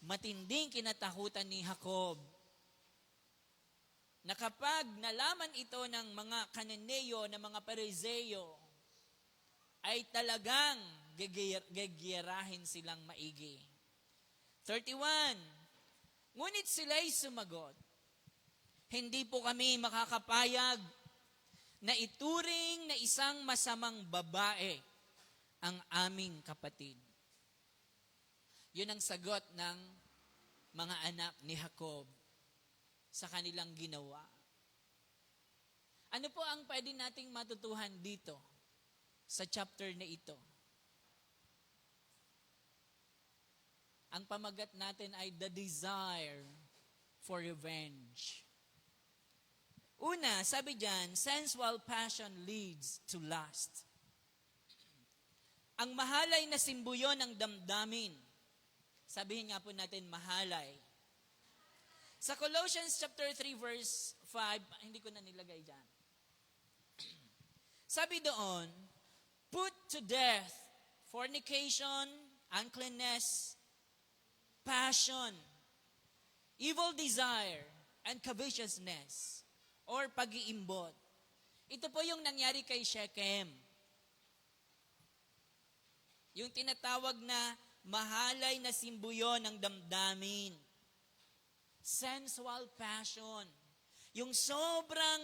matinding kinatakutan ni Jacob. Na kapag nalaman ito ng mga Kananeo, ng mga Perezeo, ay talagang gegerahin silang maigi. 31, ngunit sila'y sumagot, hindi po kami makakapayag na ituring na isang masamang babae ang aming kapatid. Yun ang sagot ng mga anak ni Jacob sa kanilang ginawa. Ano po ang pwede nating matutuhan dito? sa chapter na ito. Ang pamagat natin ay the desire for revenge. Una, sabi diyan, sensual passion leads to lust. Ang mahalay na simbuyon ng damdamin. Sabihin nga po natin, mahalay. Sa Colossians chapter 3 verse 5, hindi ko na nilagay diyan. Sabi doon, put to death fornication, uncleanness, passion, evil desire, and covetousness, or pag-iimbot. Ito po yung nangyari kay Shechem. Yung tinatawag na mahalay na simbuyon ng damdamin. Sensual passion. Yung sobrang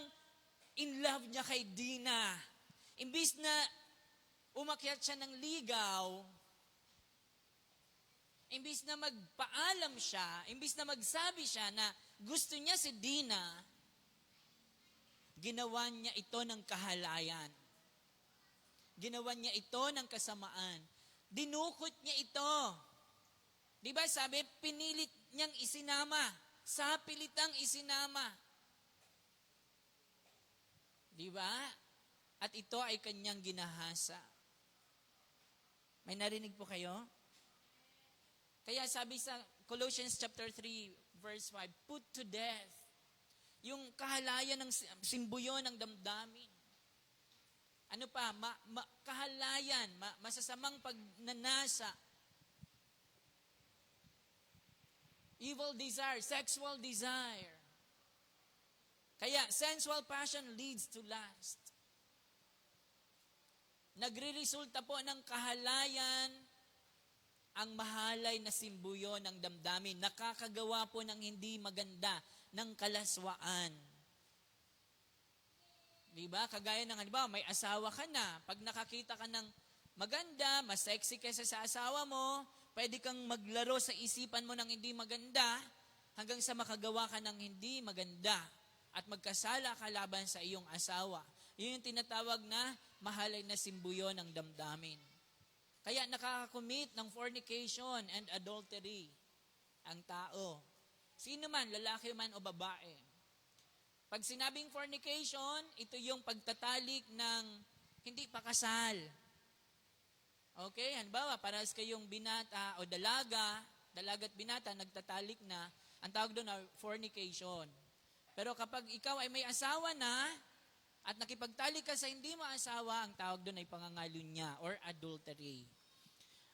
in love niya kay Dina. Imbis na umakyat siya ng ligaw, imbis na magpaalam siya, imbis na magsabi siya na gusto niya si Dina, ginawa niya ito ng kahalayan. Ginawa niya ito ng kasamaan. Dinukot niya ito. Di ba sabi, pinilit niyang isinama. Sa pilitang isinama. Di ba? At ito ay kanyang ginahasa. May narinig po kayo? Kaya sabi sa Colossians chapter 3 verse 5, put to death yung kahalayan ng simbuyon ng damdamin. Ano pa? Kahalayan, masasamang pagnanasa. Evil desire, sexual desire. Kaya, sensual passion leads to lust. Nagre-resulta po ng kahalayan ang mahalay na simbuyon ng damdamin. Nakakagawa po ng hindi maganda, ng kalaswaan. Diba? Kagaya ng, halimbawa, may asawa ka na. Pag nakakita ka ng maganda, mas sexy kaysa sa asawa mo, pwede kang maglaro sa isipan mo ng hindi maganda hanggang sa makagawa ka ng hindi maganda at magkasala ka laban sa iyong asawa. Yun yung tinatawag na mahalay na simbuyon ng damdamin. Kaya nakakakomit ng fornication and adultery ang tao. Sino man, lalaki man o babae. Pag sinabing fornication, ito yung pagtatalik ng hindi pa kasal. Okay, halimbawa, parehas kayong binata o dalagat binata, nagtatalik na, ang tawag doon ay fornication. Pero kapag ikaw ay may asawa na, at nakipagtalik ka sa hindi mo asawa, ang tawag doon ay pangangalunya or adultery.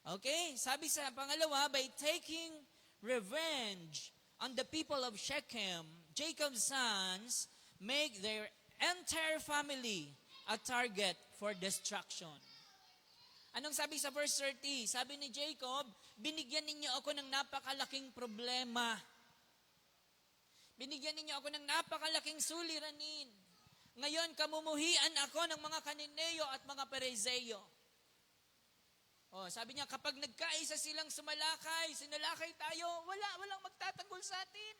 Okay, sabi sa pangalawa, by taking revenge on the people of Shechem, Jacob's sons make their entire family a target for destruction. Anong sabi sa verse 30? Sabi ni Jacob, binigyan ninyo ako ng napakalaking problema. Binigyan ninyo ako ng napakalaking suliranin. Ngayon, kamumuhian ako ng mga Kanineo at mga Perizeyo. Sabi niya, kapag nagkaisa silang sinalakay tayo, walang magtatanggol sa atin.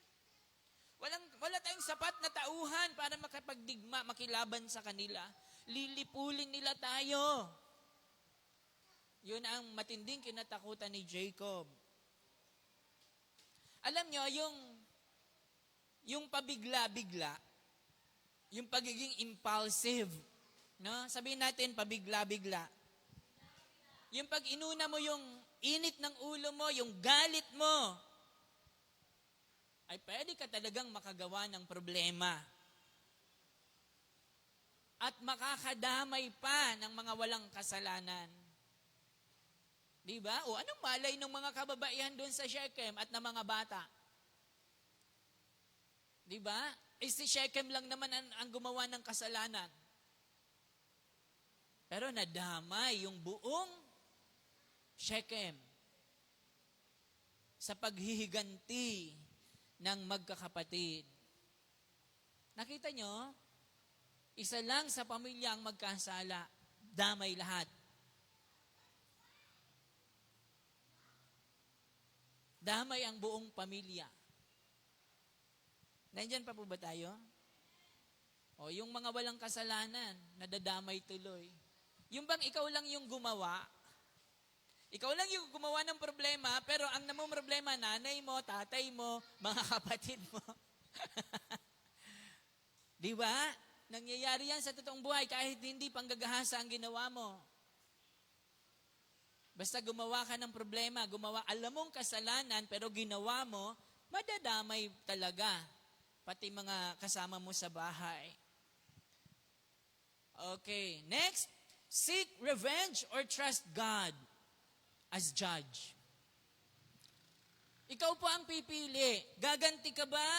Wala tayong sapat na tauhan para makapagdigma, makilaban sa kanila. Lilipulin nila tayo. Yun ang matinding kinatakutan ni Jacob. Alam nyo, yung pabigla-bigla, yung pagiging impulsive, no? Sabihin natin, pabigla-bigla. Yung pag inuna mo yung init ng ulo mo, yung galit mo, ay pwede ka talagang makagawa ng problema. At makakadamay pa ng mga walang kasalanan. Diba? O anong malay ng mga kababaihan doon sa Shechem at ng mga bata? Diba? Si Shechem lang naman ang gumawa ng kasalanan. Pero nadamay yung buong Shechem sa paghihiganti ng magkakapatid. Nakita nyo? Isa lang sa pamilya ang magkasala. Damay lahat. Damay ang buong pamilya. Nandyan pa po ba tayo? Yung mga walang kasalanan, nadadamay tuloy. Yung bang ikaw lang yung gumawa? Ikaw lang yung gumawa ng problema, pero ang namumroblema, nanay mo, tatay mo, mga kapatid mo. Di ba? Nangyayari yan sa totoong buhay kahit hindi panggagahasa ang ginawa mo. Basta gumawa ka ng problema, alam mong kasalanan, pero ginawa mo, madadamay talaga. Pati mga kasama mo sa bahay. Okay, next. Seek revenge or trust God as judge. Ikaw po ang pipili. Gaganti ka ba?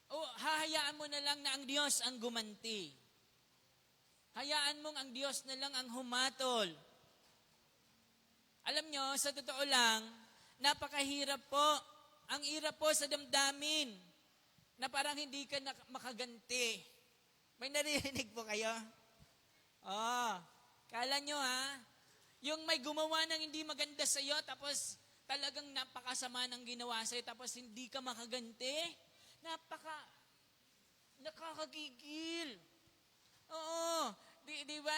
O hahayaan mo na lang na ang Diyos ang gumanti? Hayaan mong ang Diyos na lang ang humatol. Alam nyo, sa totoo lang, napakahirap po. Ang hirap po sa damdamin na parang hindi ka makaganti. May naririnig po kayo? Kala nyo ha? Yung may gumawa ng hindi maganda sa iyo, tapos talagang napakasama ng ginawa sa iyo, tapos hindi ka makaganti. Nakakagigil. Oo. Di ba,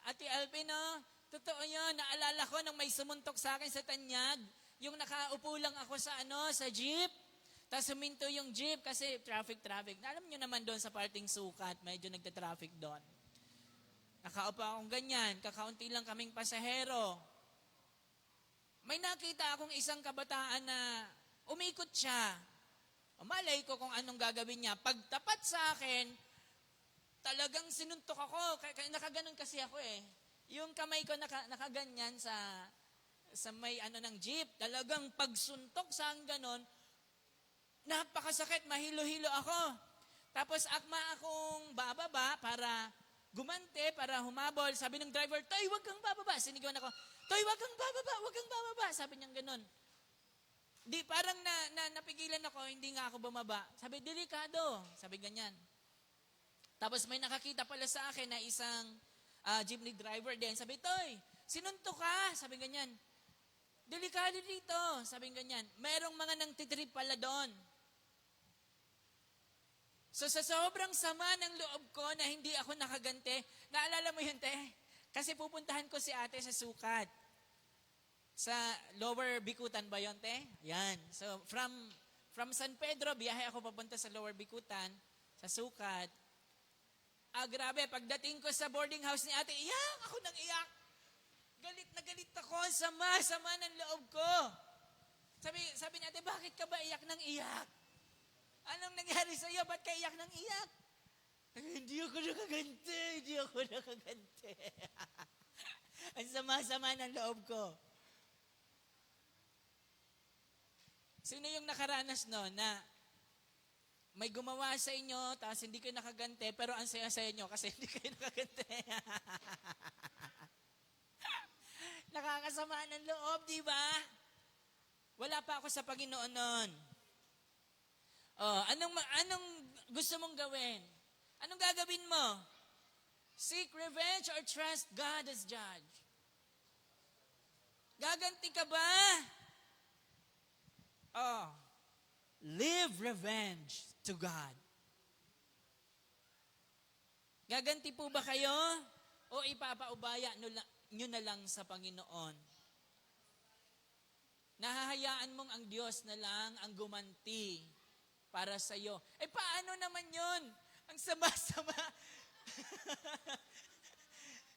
Ate Alpin, no? Totoo yun. Naalala ko nung may sumuntok sa akin sa Tanyag, yung nakaupo lang ako sa jeep, tapos huminto yung jeep kasi traffic. Alam nyo naman doon sa parting Sukat, medyo nagta-traffic doon. Nakaupo akong ganyan, kakaunti lang kaming pasahero. May nakita akong isang kabataan na umikot siya. Malay ko kung anong gagawin niya. Pagtapat sa akin, talagang sinuntok ako. Nakaganon kasi ako eh. Yung kamay ko nakaganyan sa may ng jeep. Talagang pagsuntok sa ganon, napakasakit, mahilo-hilo ako. Tapos akma akong bababa para gumante, para humabol. Sabi ng driver, Toy, wag kang bababa. Sinigawan ako, Toy, wag kang bababa. Sabi niya ganon. Di, parang napigilan ako, hindi nga ako bumaba. Sabi, delikado. Sabi ganyan. Tapos may nakakita pala sa akin na isang jeepney driver din. Sabi, Toy, sinuntok ka. Sabi ganyan. Delikado dito. Sabi ganyan. Merong mga nangtitrip pala doon. So sa sobrang sama ng loob ko na hindi ako nakagante, naalala mo yun, te? Kasi pupuntahan ko si ate sa Sukat. Sa Lower Bikutan ba yun, te? Yan. So from San Pedro, biyahe ako papunta sa Lower Bikutan, sa Sukat. Grabe, pagdating ko sa boarding house ni ate, iyak ako nang iyak. Galit na galit ako, sama ng loob ko. Sabi ni ate, bakit ka ba iyak ng iyak? Anong nangyari sa iyo? Ba't ka iyak ng iyak? Hindi ako nakagante. Ang sama-sama ng loob ko. Sino yung nakaranas no na may gumawa sa inyo, tapos hindi kayo nakagante, pero ang saya-saya nyo kasi hindi kayo nakagante. Nakakasama ng loob, di ba? Wala pa ako sa Panginoon noon. Anong gusto mong gawin? Anong gagawin mo? Seek revenge or trust God as judge? Gaganti ka ba? Live revenge to God. Gaganti po ba kayo? O ipapaubaya nyo na lang sa Panginoon? Nahahayaan mong ang Diyos na lang ang gumanti para sa iyo. Paano naman yun? Ang sama-sama.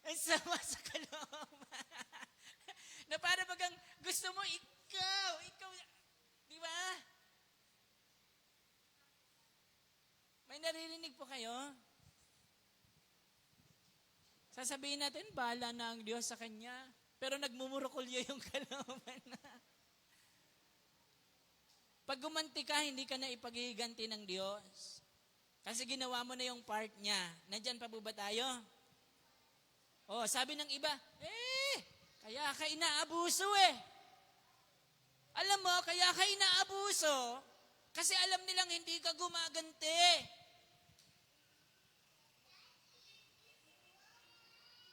Ang sama sa kalooban. Na para bagang gusto mo ikaw, di ba? May naririnig po kayo? Sasabihin natin, bahala na ang Diyos sa Kanya. Pero nagmumurukulyo yung kalooban na. Pag gumanti ka, hindi ka na ipaghiganti ng Diyos. Kasi ginawa mo na yung part niya. Nandyan pa po ba tayo? Sabi ng iba, kaya ka inaabuso eh. Alam mo, kaya ka inaabuso, kasi alam nilang hindi ka gumaganti.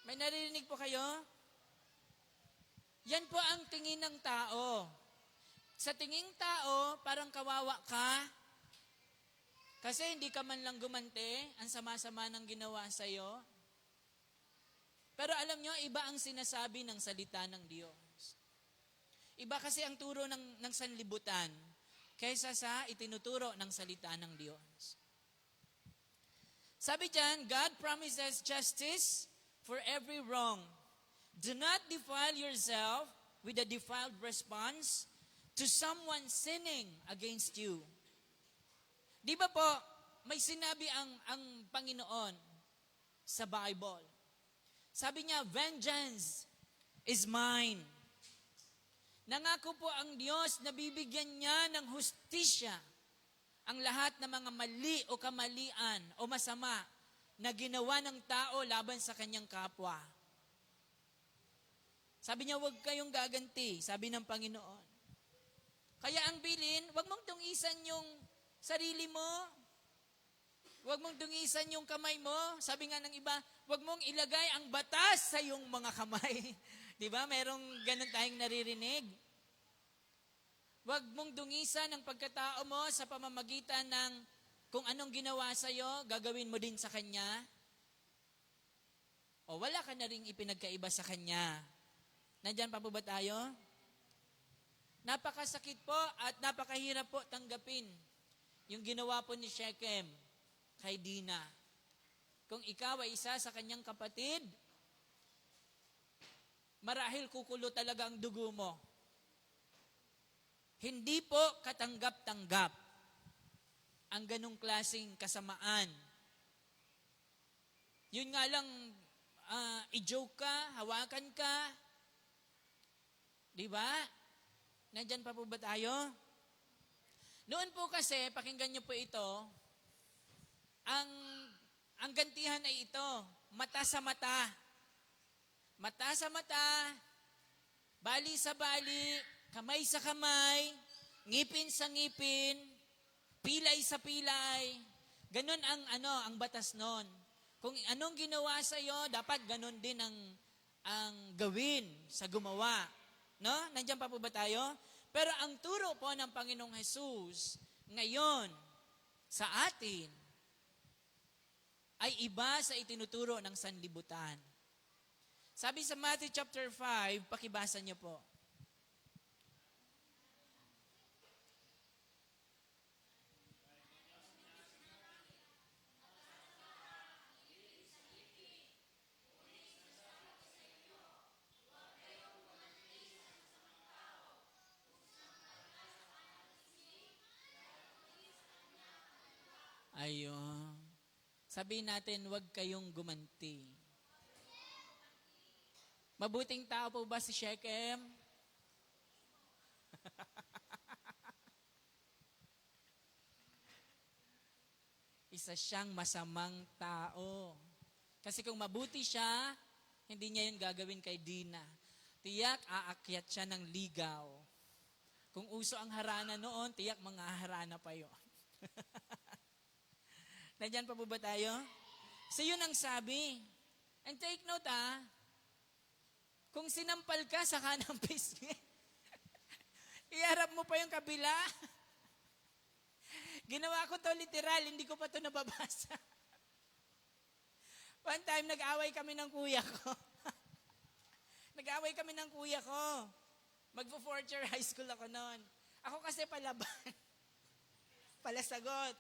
May naririnig po kayo? Yan po ang tingin ng tao. Sa tinging tao, parang kawawa ka. Kasi hindi ka man lang gumante, ang sama-sama ng ginawa sa'yo. Pero alam nyo, iba ang sinasabi ng salita ng Diyos. Iba kasi ang turo ng sanlibutan kaysa sa itinuturo ng salita ng Diyos. Sabi dyan, God promises justice for every wrong. Do not defile yourself with a defiled response to someone sinning against you. Di ba po, may sinabi ang Panginoon sa Bible. Sabi niya, vengeance is mine. Nangako po ang Diyos na bibigyan niya ng hustisya ang lahat ng mga mali o kamalian o masama na ginawa ng tao laban sa kanyang kapwa. Sabi niya, huwag kayong gaganti, sabi ng Panginoon. Kaya ang bilin, huwag mong tungisan yung sarili mo. Huwag mong tungisan yung kamay mo. Sabi nga ng iba, huwag mong ilagay ang batas sa iyong mga kamay. Di ba? Merong ganun tayong naririnig. Huwag mong dungisan ang pagkatao mo sa pamamagitan ng kung anong ginawa sa'yo, gagawin mo din sa kanya. O wala ka na rin ipinagkaiba sa kanya. Nandyan pa po ba tayo? Napakasakit po at napakahirap po tanggapin yung ginawa po ni Shechem kay Dina. Kung ikaw ay isa sa kanyang kapatid, marahil kukulo talaga ang dugo mo. Hindi po katanggap-tanggap ang ganong klaseng kasamaan. Yun nga lang, i-joke ka, hawakan ka. Di ba? Nandyan pa po ba tayo? Noon po kasi, pakinggan niyo po ito, ang gantihan ay ito, mata sa mata. Mata sa mata, bali sa bali, kamay sa kamay, ngipin sa ngipin, pilay sa pilay. Ganon ang batas noon. Kung anong ginawa sa iyo, dapat ganon din ang gawin sa gumawa. No? Nandiyan pa po ba tayo? Pero ang turo po ng Panginoong Hesus ngayon sa atin ay iba sa itinuturo ng sanlibutan. Sabi sa Matthew chapter 5, pakibasa niyo po. Ayun. Sabihin natin, huwag kayong gumanti. Mabuting tao po ba si Shechem? Isa siyang masamang tao. Kasi kung mabuti siya, hindi niya yun gagawin kay Dina. Tiyak, aakyat siya ng ligaw. Kung uso ang harana noon, tiyak mga harana pa yun. Nandyan pa po ba tayo? So yun ang sabi. And take note kung sinampal ka sa kanang pisngi, iharap mo pa yung kabila. Ginawa ko to literal, hindi ko pa to nababasa. One time, nag-away kami ng kuya ko. Nag-away kami ng kuya ko. Magpo-fourth year high school ako noon. Ako kasi palaban. Palasagot.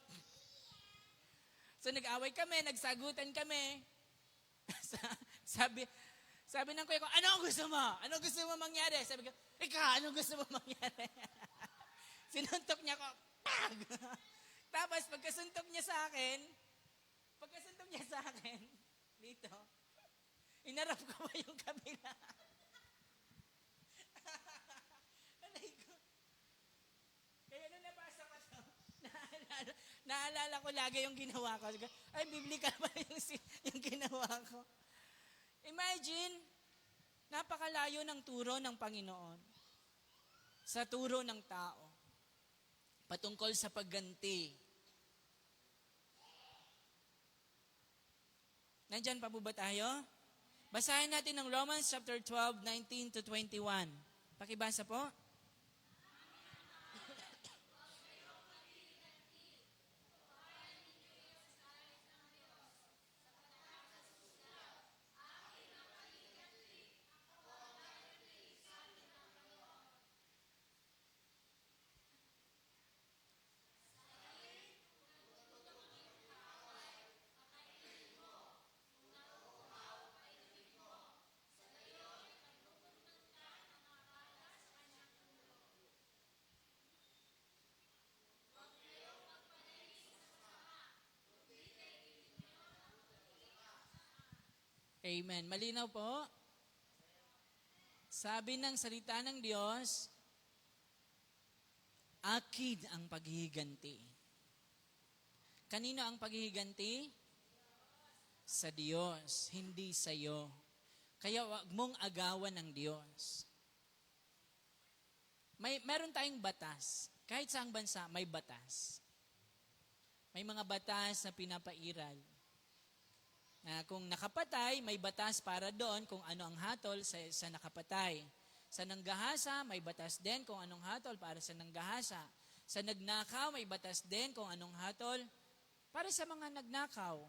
So nag-away kami, nagsagutan kami. Sabi ng kuya ko, ano ang gusto mo? Ano gusto mo mangyari? Sabi ko, ikaw, ano gusto mo mangyari? Sinuntok niya ko, pag! Tapos pagkasuntok niya sa akin, dito, inarap ko ba yung kabila? Alay ko. Kaya nung nabasa ko to, naalala ko lagi yung ginawa ko. Ay, biblical ba yung ginawa ko? Imagine, napakalayo ng turo ng Panginoon sa turo ng tao patungkol sa pagganti. Nandyan pa po ba tayo? Basahin natin ng Romans chapter 12, 19 to 21. Pakibasa po. Amen. Malinaw po? Sabi ng salita ng Diyos, akin ang paghihiganti. Kanino ang paghihiganti? Sa Diyos, hindi sa iyo. Kaya wag mong agawan ng Diyos. Meron tayong batas. Kahit saang bansa, may batas. May mga batas na pinapairal. Kung nakapatay, may batas para doon kung ano ang hatol sa nakapatay. Sa nanggahasa, may batas din kung anong hatol para sa nanggahasa. Sa nagnakaw, may batas din kung anong hatol para sa mga nagnakaw.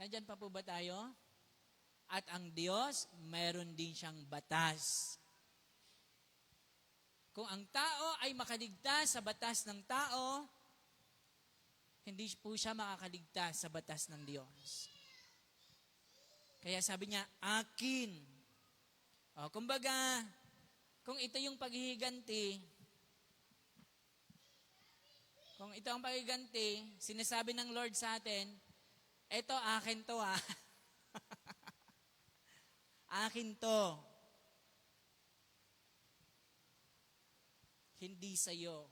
Nandyan pa po ba tayo? At ang Diyos, meron din siyang batas. Kung ang tao ay makaligtas sa batas ng tao, hindi po siya makakaligtas sa batas ng Diyos. Kaya sabi niya, akin. Kumbaga, kung ito yung paghihiganti, sinasabi ng Lord sa atin, eto akin to ha. Akin to. Hindi sa'yo.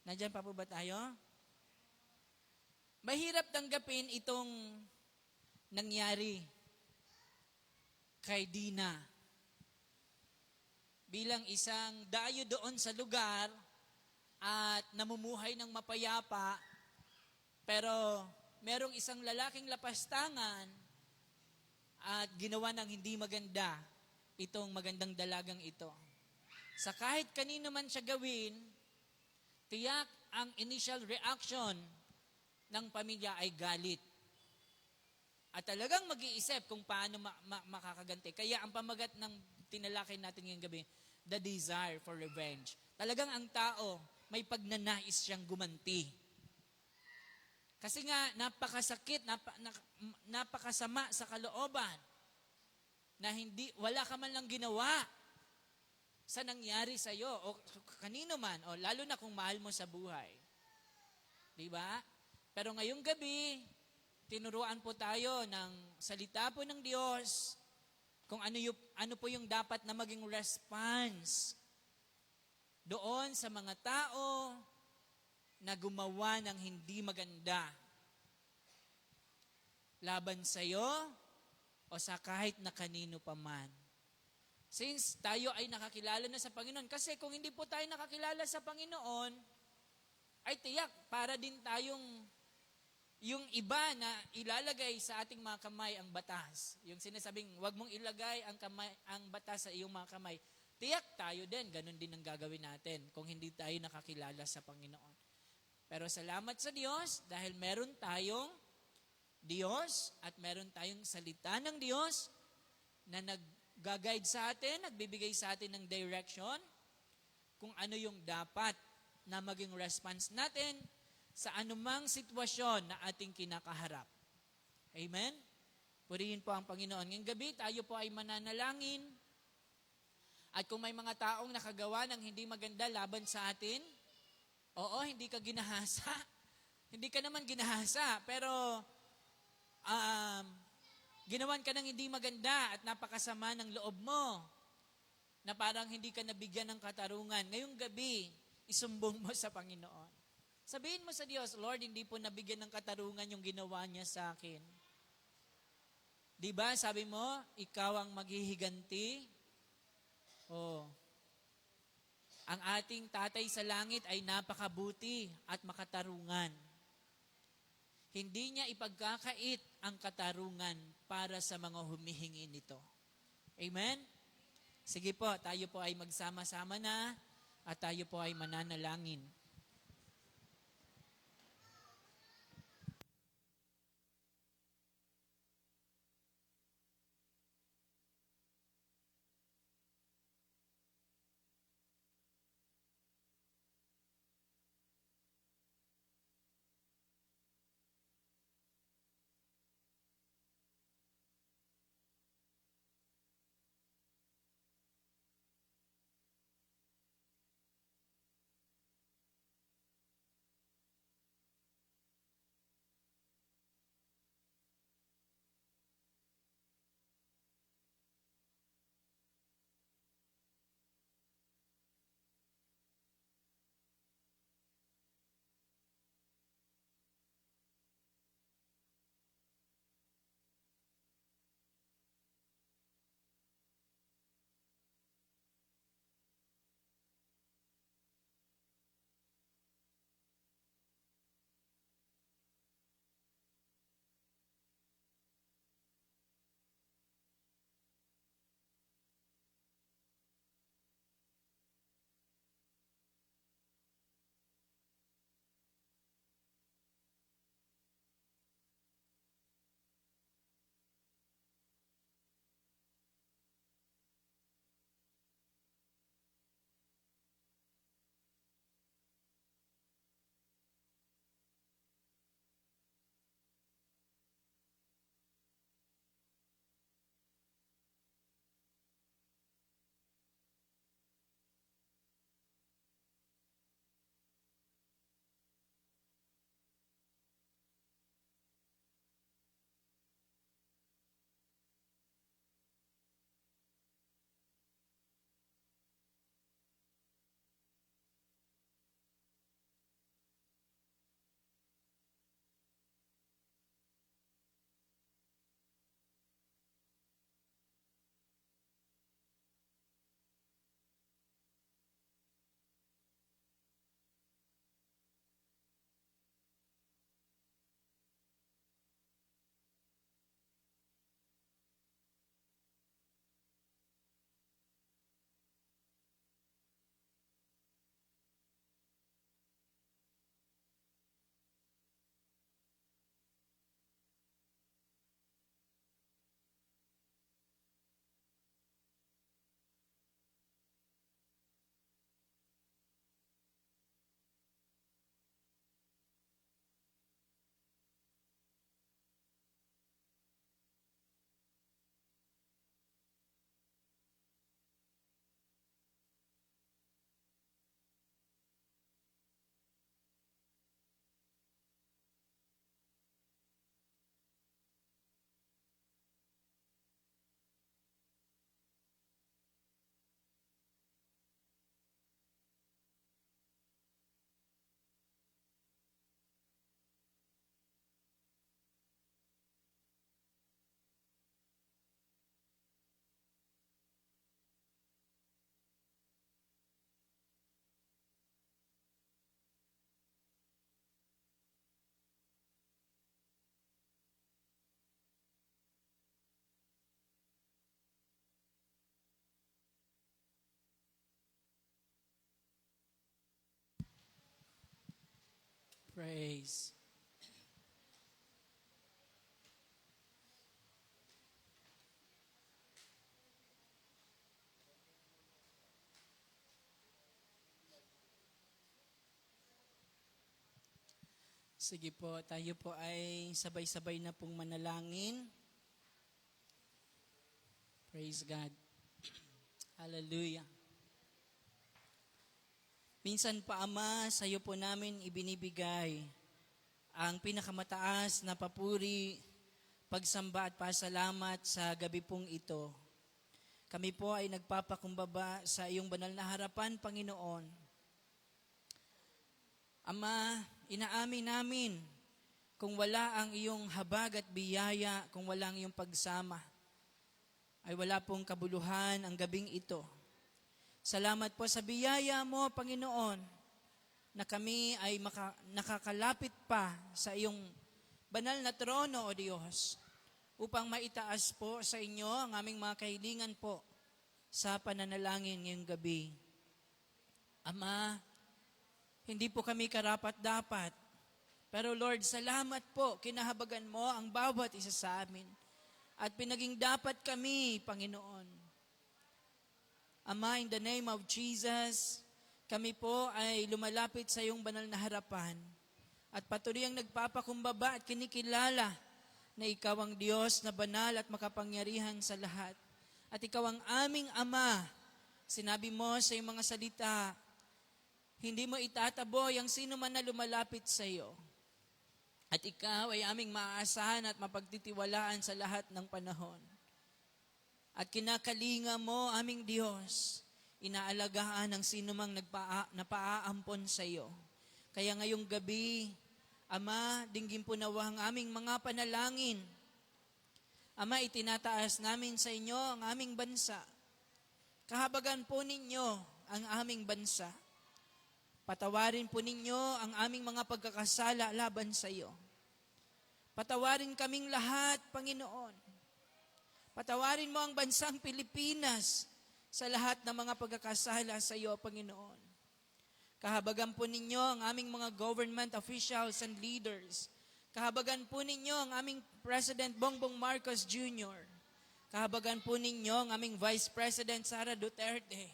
Nandiyan pa po ba tayo? Mahirap tanggapin itong nangyari kay Dina. Bilang isang dayo doon sa lugar at namumuhay ng mapayapa, pero merong isang lalaking lapastangan at ginawa ng hindi maganda itong magandang dalagang ito. Sa kahit kanino man siya gawin, tiyak ang initial reaction ng pamilya ay galit. At talagang mag-iisip kung paano makakaganti. Kaya ang pamagat ng tinalakay natin ngayong gabi, the desire for revenge. Talagang ang tao, may pagnanais siyang gumanti. Kasi nga, napakasakit, napakasama sa kalooban na wala ka man lang ginawa sa nangyari sa iyo o kanino man, o lalo na kung mahal mo sa buhay. Di ba? Pero ngayong gabi, tinuruan po tayo ng salita po ng Diyos kung ano po yung dapat na maging response doon sa mga tao na gumawa ng hindi maganda laban sa iyo o sa kahit na kanino pa man. Since tayo ay nakakilala na sa Panginoon, kasi kung hindi po tayo nakakilala sa Panginoon, ay tiyak, para din tayong yung iba na ilalagay sa ating mga kamay ang batas. Yung sinasabing, wag mong ilagay ang batas sa iyong mga kamay. Tiyak tayo din, ganun din ang gagawin natin kung hindi tayo nakakilala sa Panginoon. Pero salamat sa Diyos dahil meron tayong Diyos at meron tayong salita ng Diyos na nag-guide sa atin, nagbibigay sa atin ng direction kung ano yung dapat na maging response natin sa anumang sitwasyon na ating kinakaharap. Amen? Purihin po ang Panginoon. Ngayong gabi, tayo po ay mananalangin. At kung may mga taong nakagawa ng hindi maganda laban sa atin, oo, hindi ka ginahasa. Hindi ka naman ginahasa, pero ginawan ka ng hindi maganda at napakasama ng loob mo na parang hindi ka nabigyan ng katarungan. Ngayong gabi, isumbong mo sa Panginoon. Sabihin mo sa Diyos, Lord, hindi po nabigyan ng katarungan yung ginawa niya sa akin. Diba, sabi mo, ikaw ang maghihiganti. Ang ating tatay sa langit ay napakabuti at makatarungan. Hindi niya ipagkakait ang katarungan para sa mga humihingi nito. Amen? Sige po, tayo po ay magsama-sama na at tayo po ay mananalangin. Praise. Sige po, tayo po ay sabay-sabay na pong manalangin. Praise God. Hallelujah. Minsan pa, Ama, sa iyo po namin ibinibigay ang pinakamataas na papuri, pagsamba at pasalamat sa gabi pong ito. Kami po ay nagpapakumbaba sa iyong banal na harapan, Panginoon. Ama, inaamin namin kung wala ang iyong habag at biyaya, kung wala ang iyong pagsama, ay wala pong kabuluhan ang gabing ito. Salamat po sa biyaya mo, Panginoon, na kami ay nakakalapit pa sa iyong banal na trono, O Diyos, upang maitaas po sa inyo ang aming mga kahilingan po sa pananalangin ngayong gabi. Ama, hindi po kami karapat-dapat, pero Lord, salamat po, kinahabagan mo ang bawat isa sa amin at pinaging dapat kami, Panginoon. Ama, in the name of Jesus, kami po ay lumalapit sa iyong banal na harapan at patuloy ang nagpapakumbaba at kinikilala na ikaw ang Diyos na banal at makapangyarihan sa lahat. At ikaw ang aming Ama. Sinabi mo sa iyong mga salita, hindi mo itataboy ang sino man na lumalapit sa iyo. At ikaw ay aming maaasahan at mapagtitiwalaan sa lahat ng panahon. At kinakalinga mo, aming Diyos, inaalagaan ang sino mang napaaampon sa iyo. Kaya ngayong gabi, Ama, dinggin po nawa ang aming mga panalangin. Ama, itinataas namin sa inyo ang aming bansa. Kahabagan po ninyo ang aming bansa. Patawarin po ninyo ang aming mga pagkakasala laban sa iyo. Patawarin kaming lahat, Panginoon. Patawarin mo ang bansang Pilipinas sa lahat ng mga pagkakasala sa iyo, Panginoon. Kahabagan po ninyo ang aming mga government officials and leaders. Kahabagan po ninyo ang aming President Bongbong Marcos Jr. Kahabagan po ninyo ang aming Vice President Sara Duterte.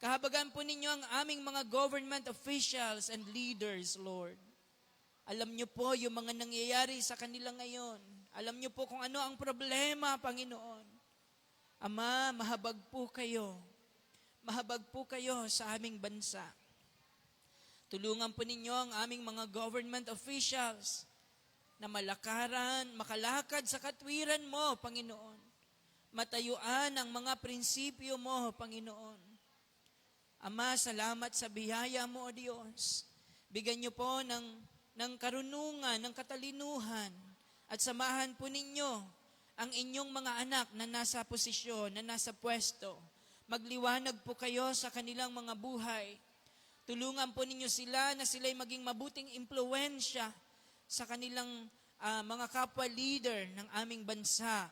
Kahabagan po ninyo ang aming mga government officials and leaders, Lord. Alam niyo po yung mga nangyayari sa kanila ngayon. Alam niyo po kung ano ang problema, Panginoon. Ama, mahabag po kayo. Mahabag po kayo sa aming bansa. Tulungan po ninyo ang aming mga government officials na malakaran, makalakad sa katwiran mo, Panginoon. Matayuan ang mga prinsipyo mo, Panginoon. Ama, salamat sa biyaya mo, O Diyos. Bigyan niyo po ng karunungan, ng katalinuhan, at samahan po ninyo ang inyong mga anak na nasa posisyon, na nasa pwesto. Magliwanag po kayo sa kanilang mga buhay. Tulungan po ninyo sila na sila'y maging mabuting impluwensya sa kanilang mga kapwa leader ng aming bansa.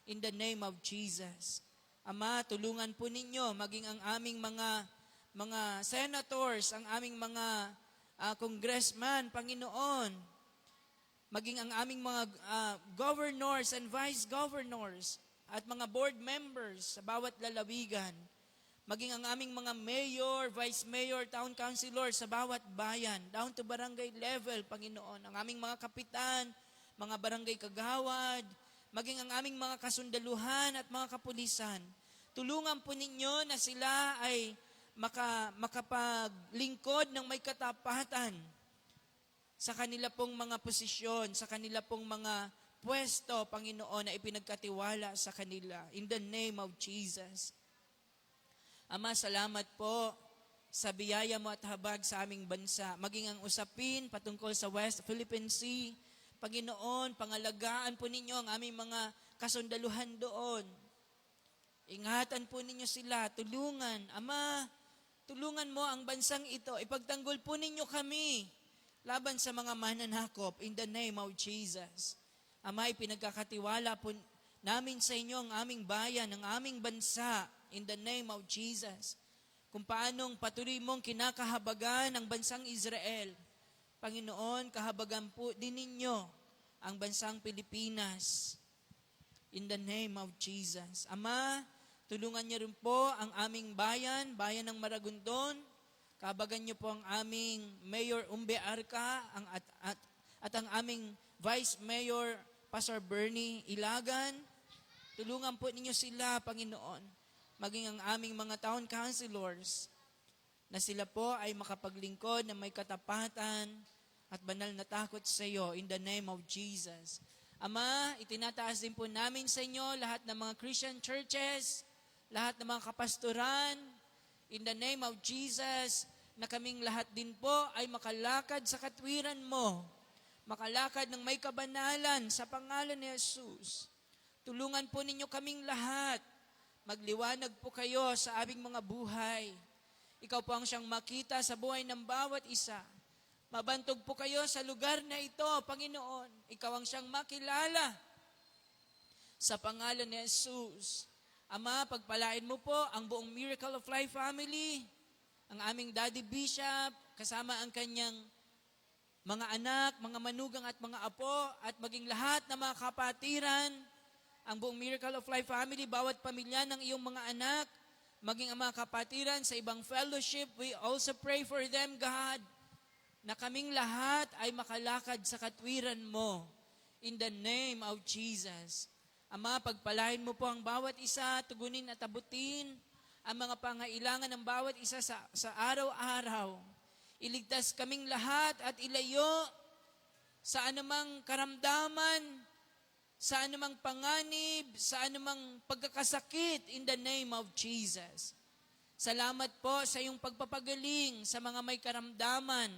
In the name of Jesus. Ama, tulungan po ninyo maging ang aming mga senators, ang aming mga congressman, Panginoon, maging ang aming mga governors and vice governors at mga board members sa bawat lalawigan, maging ang aming mga mayor, vice mayor, town councilor sa bawat bayan, down to barangay level, Panginoon, ang aming mga kapitan, mga barangay kagawad, maging ang aming mga kasundaluhan at mga kapulisan. Tulungan po ninyo na sila ay makapaglingkod ng may katapatan sa kanila pong mga posisyon, sa kanila pong mga pwesto, Panginoon, na ipinagkatiwala sa kanila. In the name of Jesus. Ama, salamat po sa biyaya mo at habag sa aming bansa. Maging ang usapin patungkol sa West Philippine Sea, Panginoon, pangalagaan po ninyo ang aming mga kasundaluhan doon. Ingatan po ninyo sila, tulungan. Ama, tulungan mo ang bansang ito. Ipagtanggol po ninyo kami laban sa mga mananakop in the name of Jesus. Ama, ipinagkakatiwala po namin sa inyo ang aming bayan, ang aming bansa in the name of Jesus. Kung paanong patuloy mong kinakahabagan ang bansang Israel. Panginoon, kahabagan po din ninyo ang bansang Pilipinas. In the name of Jesus. Ama, tulungan niyo rin po ang aming bayan ng Maragondon. Kahabagan niyo po ang aming Mayor Umbe Arca at ang aming Vice Mayor Pastor Bernie Ilagan. Tulungan po ninyo sila, Panginoon, maging ang aming mga town councilors, na sila po ay makapaglingkod na may katapatan at banal na takot sa iyo in the name of Jesus. Ama, itinataas din po namin sa inyo lahat ng mga Christian churches, lahat ng mga kapastoran, in the name of Jesus, na kaming lahat din po ay makalakad sa katwiran mo, makalakad ng may kabanalan sa pangalan ni Jesus. Tulungan po ninyo kaming lahat, magliwanag po kayo sa aming mga buhay. Ikaw po ang siyang makita sa buhay ng bawat isa. Mabantog po kayo sa lugar na ito, Panginoon. Ikaw ang siyang makilala sa pangalan ni Jesus. Ama, pagpalain mo po ang buong Miracle of Life family, ang aming Daddy Bishop, kasama ang kanyang mga anak, mga manugang at mga apo, at maging lahat ng mga kapatiran, ang buong Miracle of Life family, bawat pamilya ng iyong mga anak, maging ang mga kapatiran sa ibang fellowship, we also pray for them, God, na kaming lahat ay makalakad sa katwiran mo in the name of Jesus. Ama, pagpalain mo po ang bawat isa, tugunin at abutin ang mga pangailangan ng bawat isa sa araw-araw. Iligtas kaming lahat at ilayo sa anumang karamdaman, sa anumang panganib, sa anumang pagkakasakit in the name of Jesus. Salamat po sa iyong pagpapagaling sa mga may karamdaman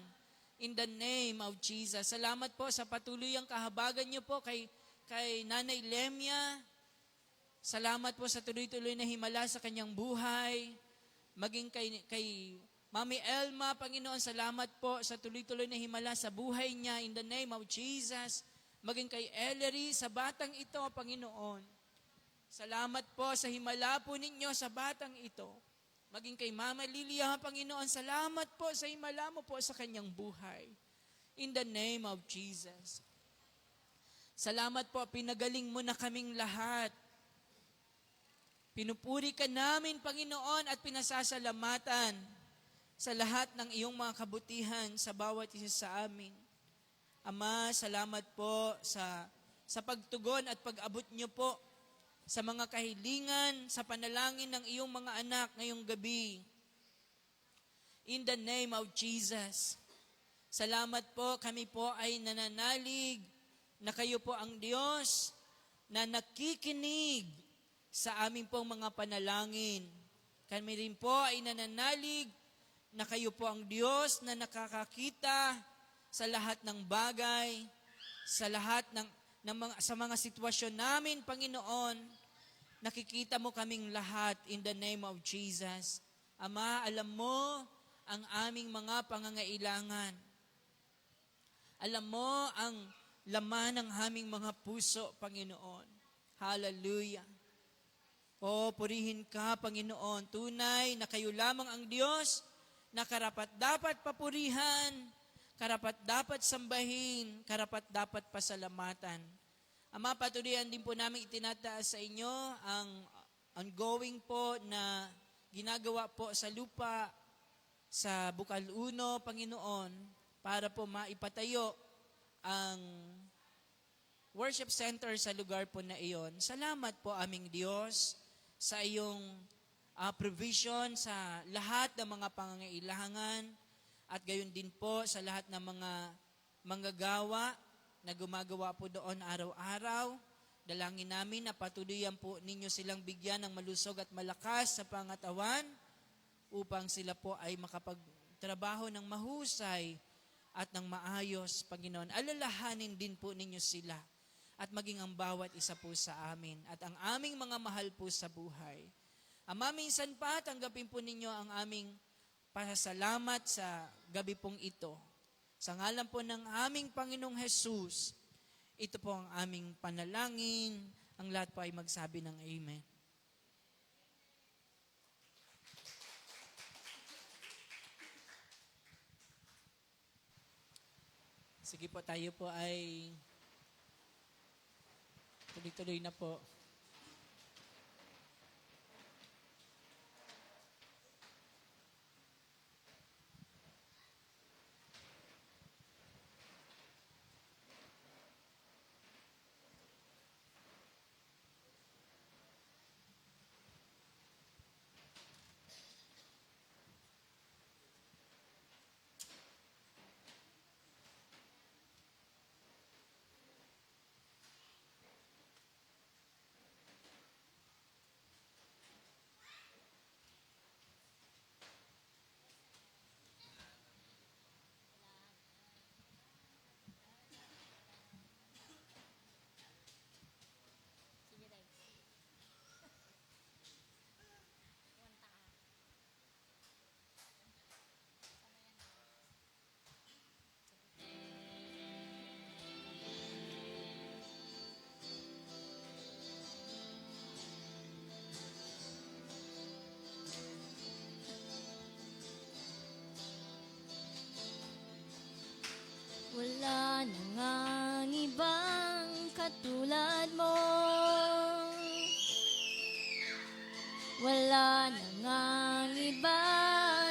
in the name of Jesus. Salamat po sa patuluyang kahabagan niyo po kay Nanay Lemia. Salamat po sa tuloy-tuloy na himala sa kanyang buhay. Maging kay Mami Elma, Panginoon, salamat po sa tuloy-tuloy na himala sa buhay niya in the name of Jesus. Maging kay Ellery sa batang ito, Panginoon. Salamat po sa himala po ninyo sa batang ito. Maging kay Mama Lilia, Panginoon, salamat po sa himala mo po sa kanyang buhay. In the name of Jesus. Salamat po, pinagaling mo na kaming lahat. Pinupuri ka namin, Panginoon, at pinasasalamatan sa lahat ng iyong mga kabutihan sa bawat isa sa amin. Ama, salamat po sa pagtugon at pag-abot niyo po sa mga kahilingan, sa panalangin ng iyong mga anak ngayong gabi. In the name of Jesus. Salamat po, kami po ay nananalig na kayo po ang Diyos na nakikinig sa aming pong mga panalangin. Kami rin po ay nananalig na kayo po ang Diyos na nakakakita sa lahat ng bagay, sa lahat sa mga sitwasyon namin, Panginoon. Nakikita mo kaming lahat in the name of Jesus. Ama, alam mo ang aming mga pangangailangan. Alam mo ang laman ng aming mga puso, Panginoon. Hallelujah. O, purihin ka, Panginoon. Tunay na kayo lamang ang Diyos na karapat-dapat papurihan, karapat-dapat sambahin, karapat-dapat pasalamatan. Ama, patuloyan din po namin itinataas sa inyo ang ongoing po na ginagawa po sa lupa, sa Bukaluno, Panginoon, para po maipatayo ang worship center sa lugar po na iyon. Salamat po aming Diyos sa iyong provision sa lahat ng mga pangangailangan at gayon din po sa lahat ng mga manggagawa na gumagawa po doon araw-araw. Dalangin namin na patuloyan po ninyo silang bigyan ng malusog at malakas sa pangatawan upang sila po ay makapagtrabaho ng mahusay at ng maayos, Panginoon. Alalahanin din po ninyo sila at maging ang bawat isa po sa amin at ang aming mga mahal po sa buhay. Ama, minsan pa, tanggapin po ninyo ang aming pasasalamat sa gabi pong ito. Sa ngalan po ng aming Panginoong Jesus, ito po ang aming panalangin. Ang lahat po ay magsabi ng Amen. Sige po, tayo po ay tuloy-tuloy na po. Wala na ngang ibang katulad mo. Wala na ngang iba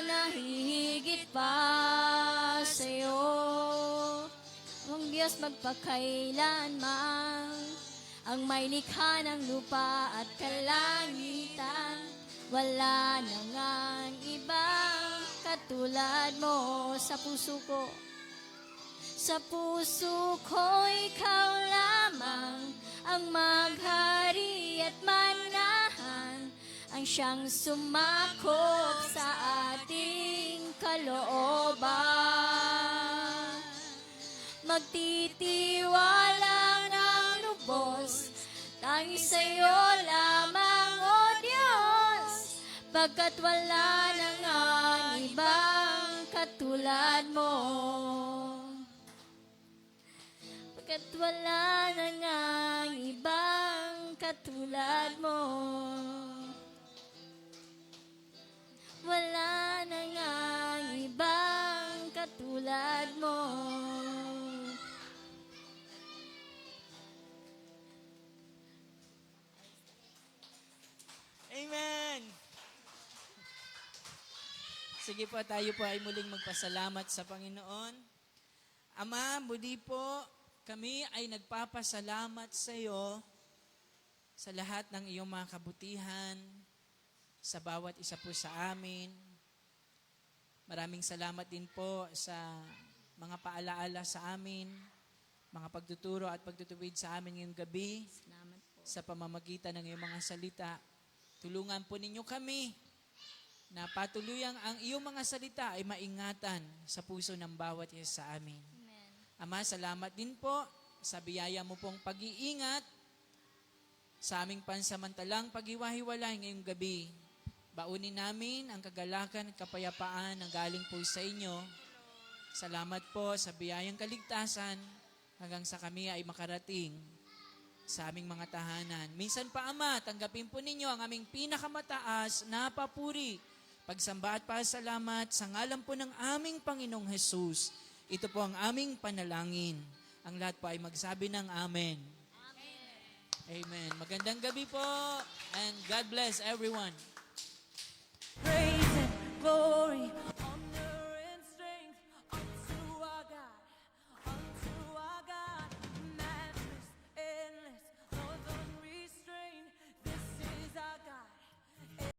na hihigit pa sa'yo. Ang Diyos magpakailanman, ang may likha ng lupa at kalangitan. Wala na ngang ibang katulad mo sa puso ko. Sa puso ko, ikaw lamang ang maghari at manahan, ang siyang sumakop sa ating kalooban. Magtitiwala ng lubos, tanging sa'yo lamang, O Diyos, pagkat wala na ngang ibang katulad mo. Pagkat wala na ngang ibang katulad mo. Wala na ngang ibang katulad mo. Amen! Sige po, tayo po ay muling magpasalamat sa Panginoon. Ama, muli po, kami ay nagpapasalamat sa iyo sa lahat ng iyong mga kabutihan, sa bawat isa po sa amin. Maraming salamat din po sa mga paalaala sa amin, mga pagtuturo at pagtutuwid sa amin ngayong gabi. Salamat po. Sa pamamagitan ng iyong mga salita. Tulungan po ninyo kami na patuluyang ang iyong mga salita ay maingatan sa puso ng bawat isa sa amin. Amen. Ama, salamat din po sa biyaya mo pong pag-iingat sa aming pansamantalang paghiwa-hiwalay ngayong gabi. Baunin namin ang kagalakan at kapayapaan na galing po sa inyo. Salamat po sa biyayang kaligtasan hanggang sa kami ay makarating sa aming mga tahanan. Minsan pa, Ama, tanggapin po ninyo ang aming pinakamataas na papuri, pagsamba at pasalamat sa ngalan po ng aming Panginoong Hesus. Ito po ang aming panalangin. Ang lahat po ay magsabi ng Amen. Amen. Magandang gabi po and God bless everyone.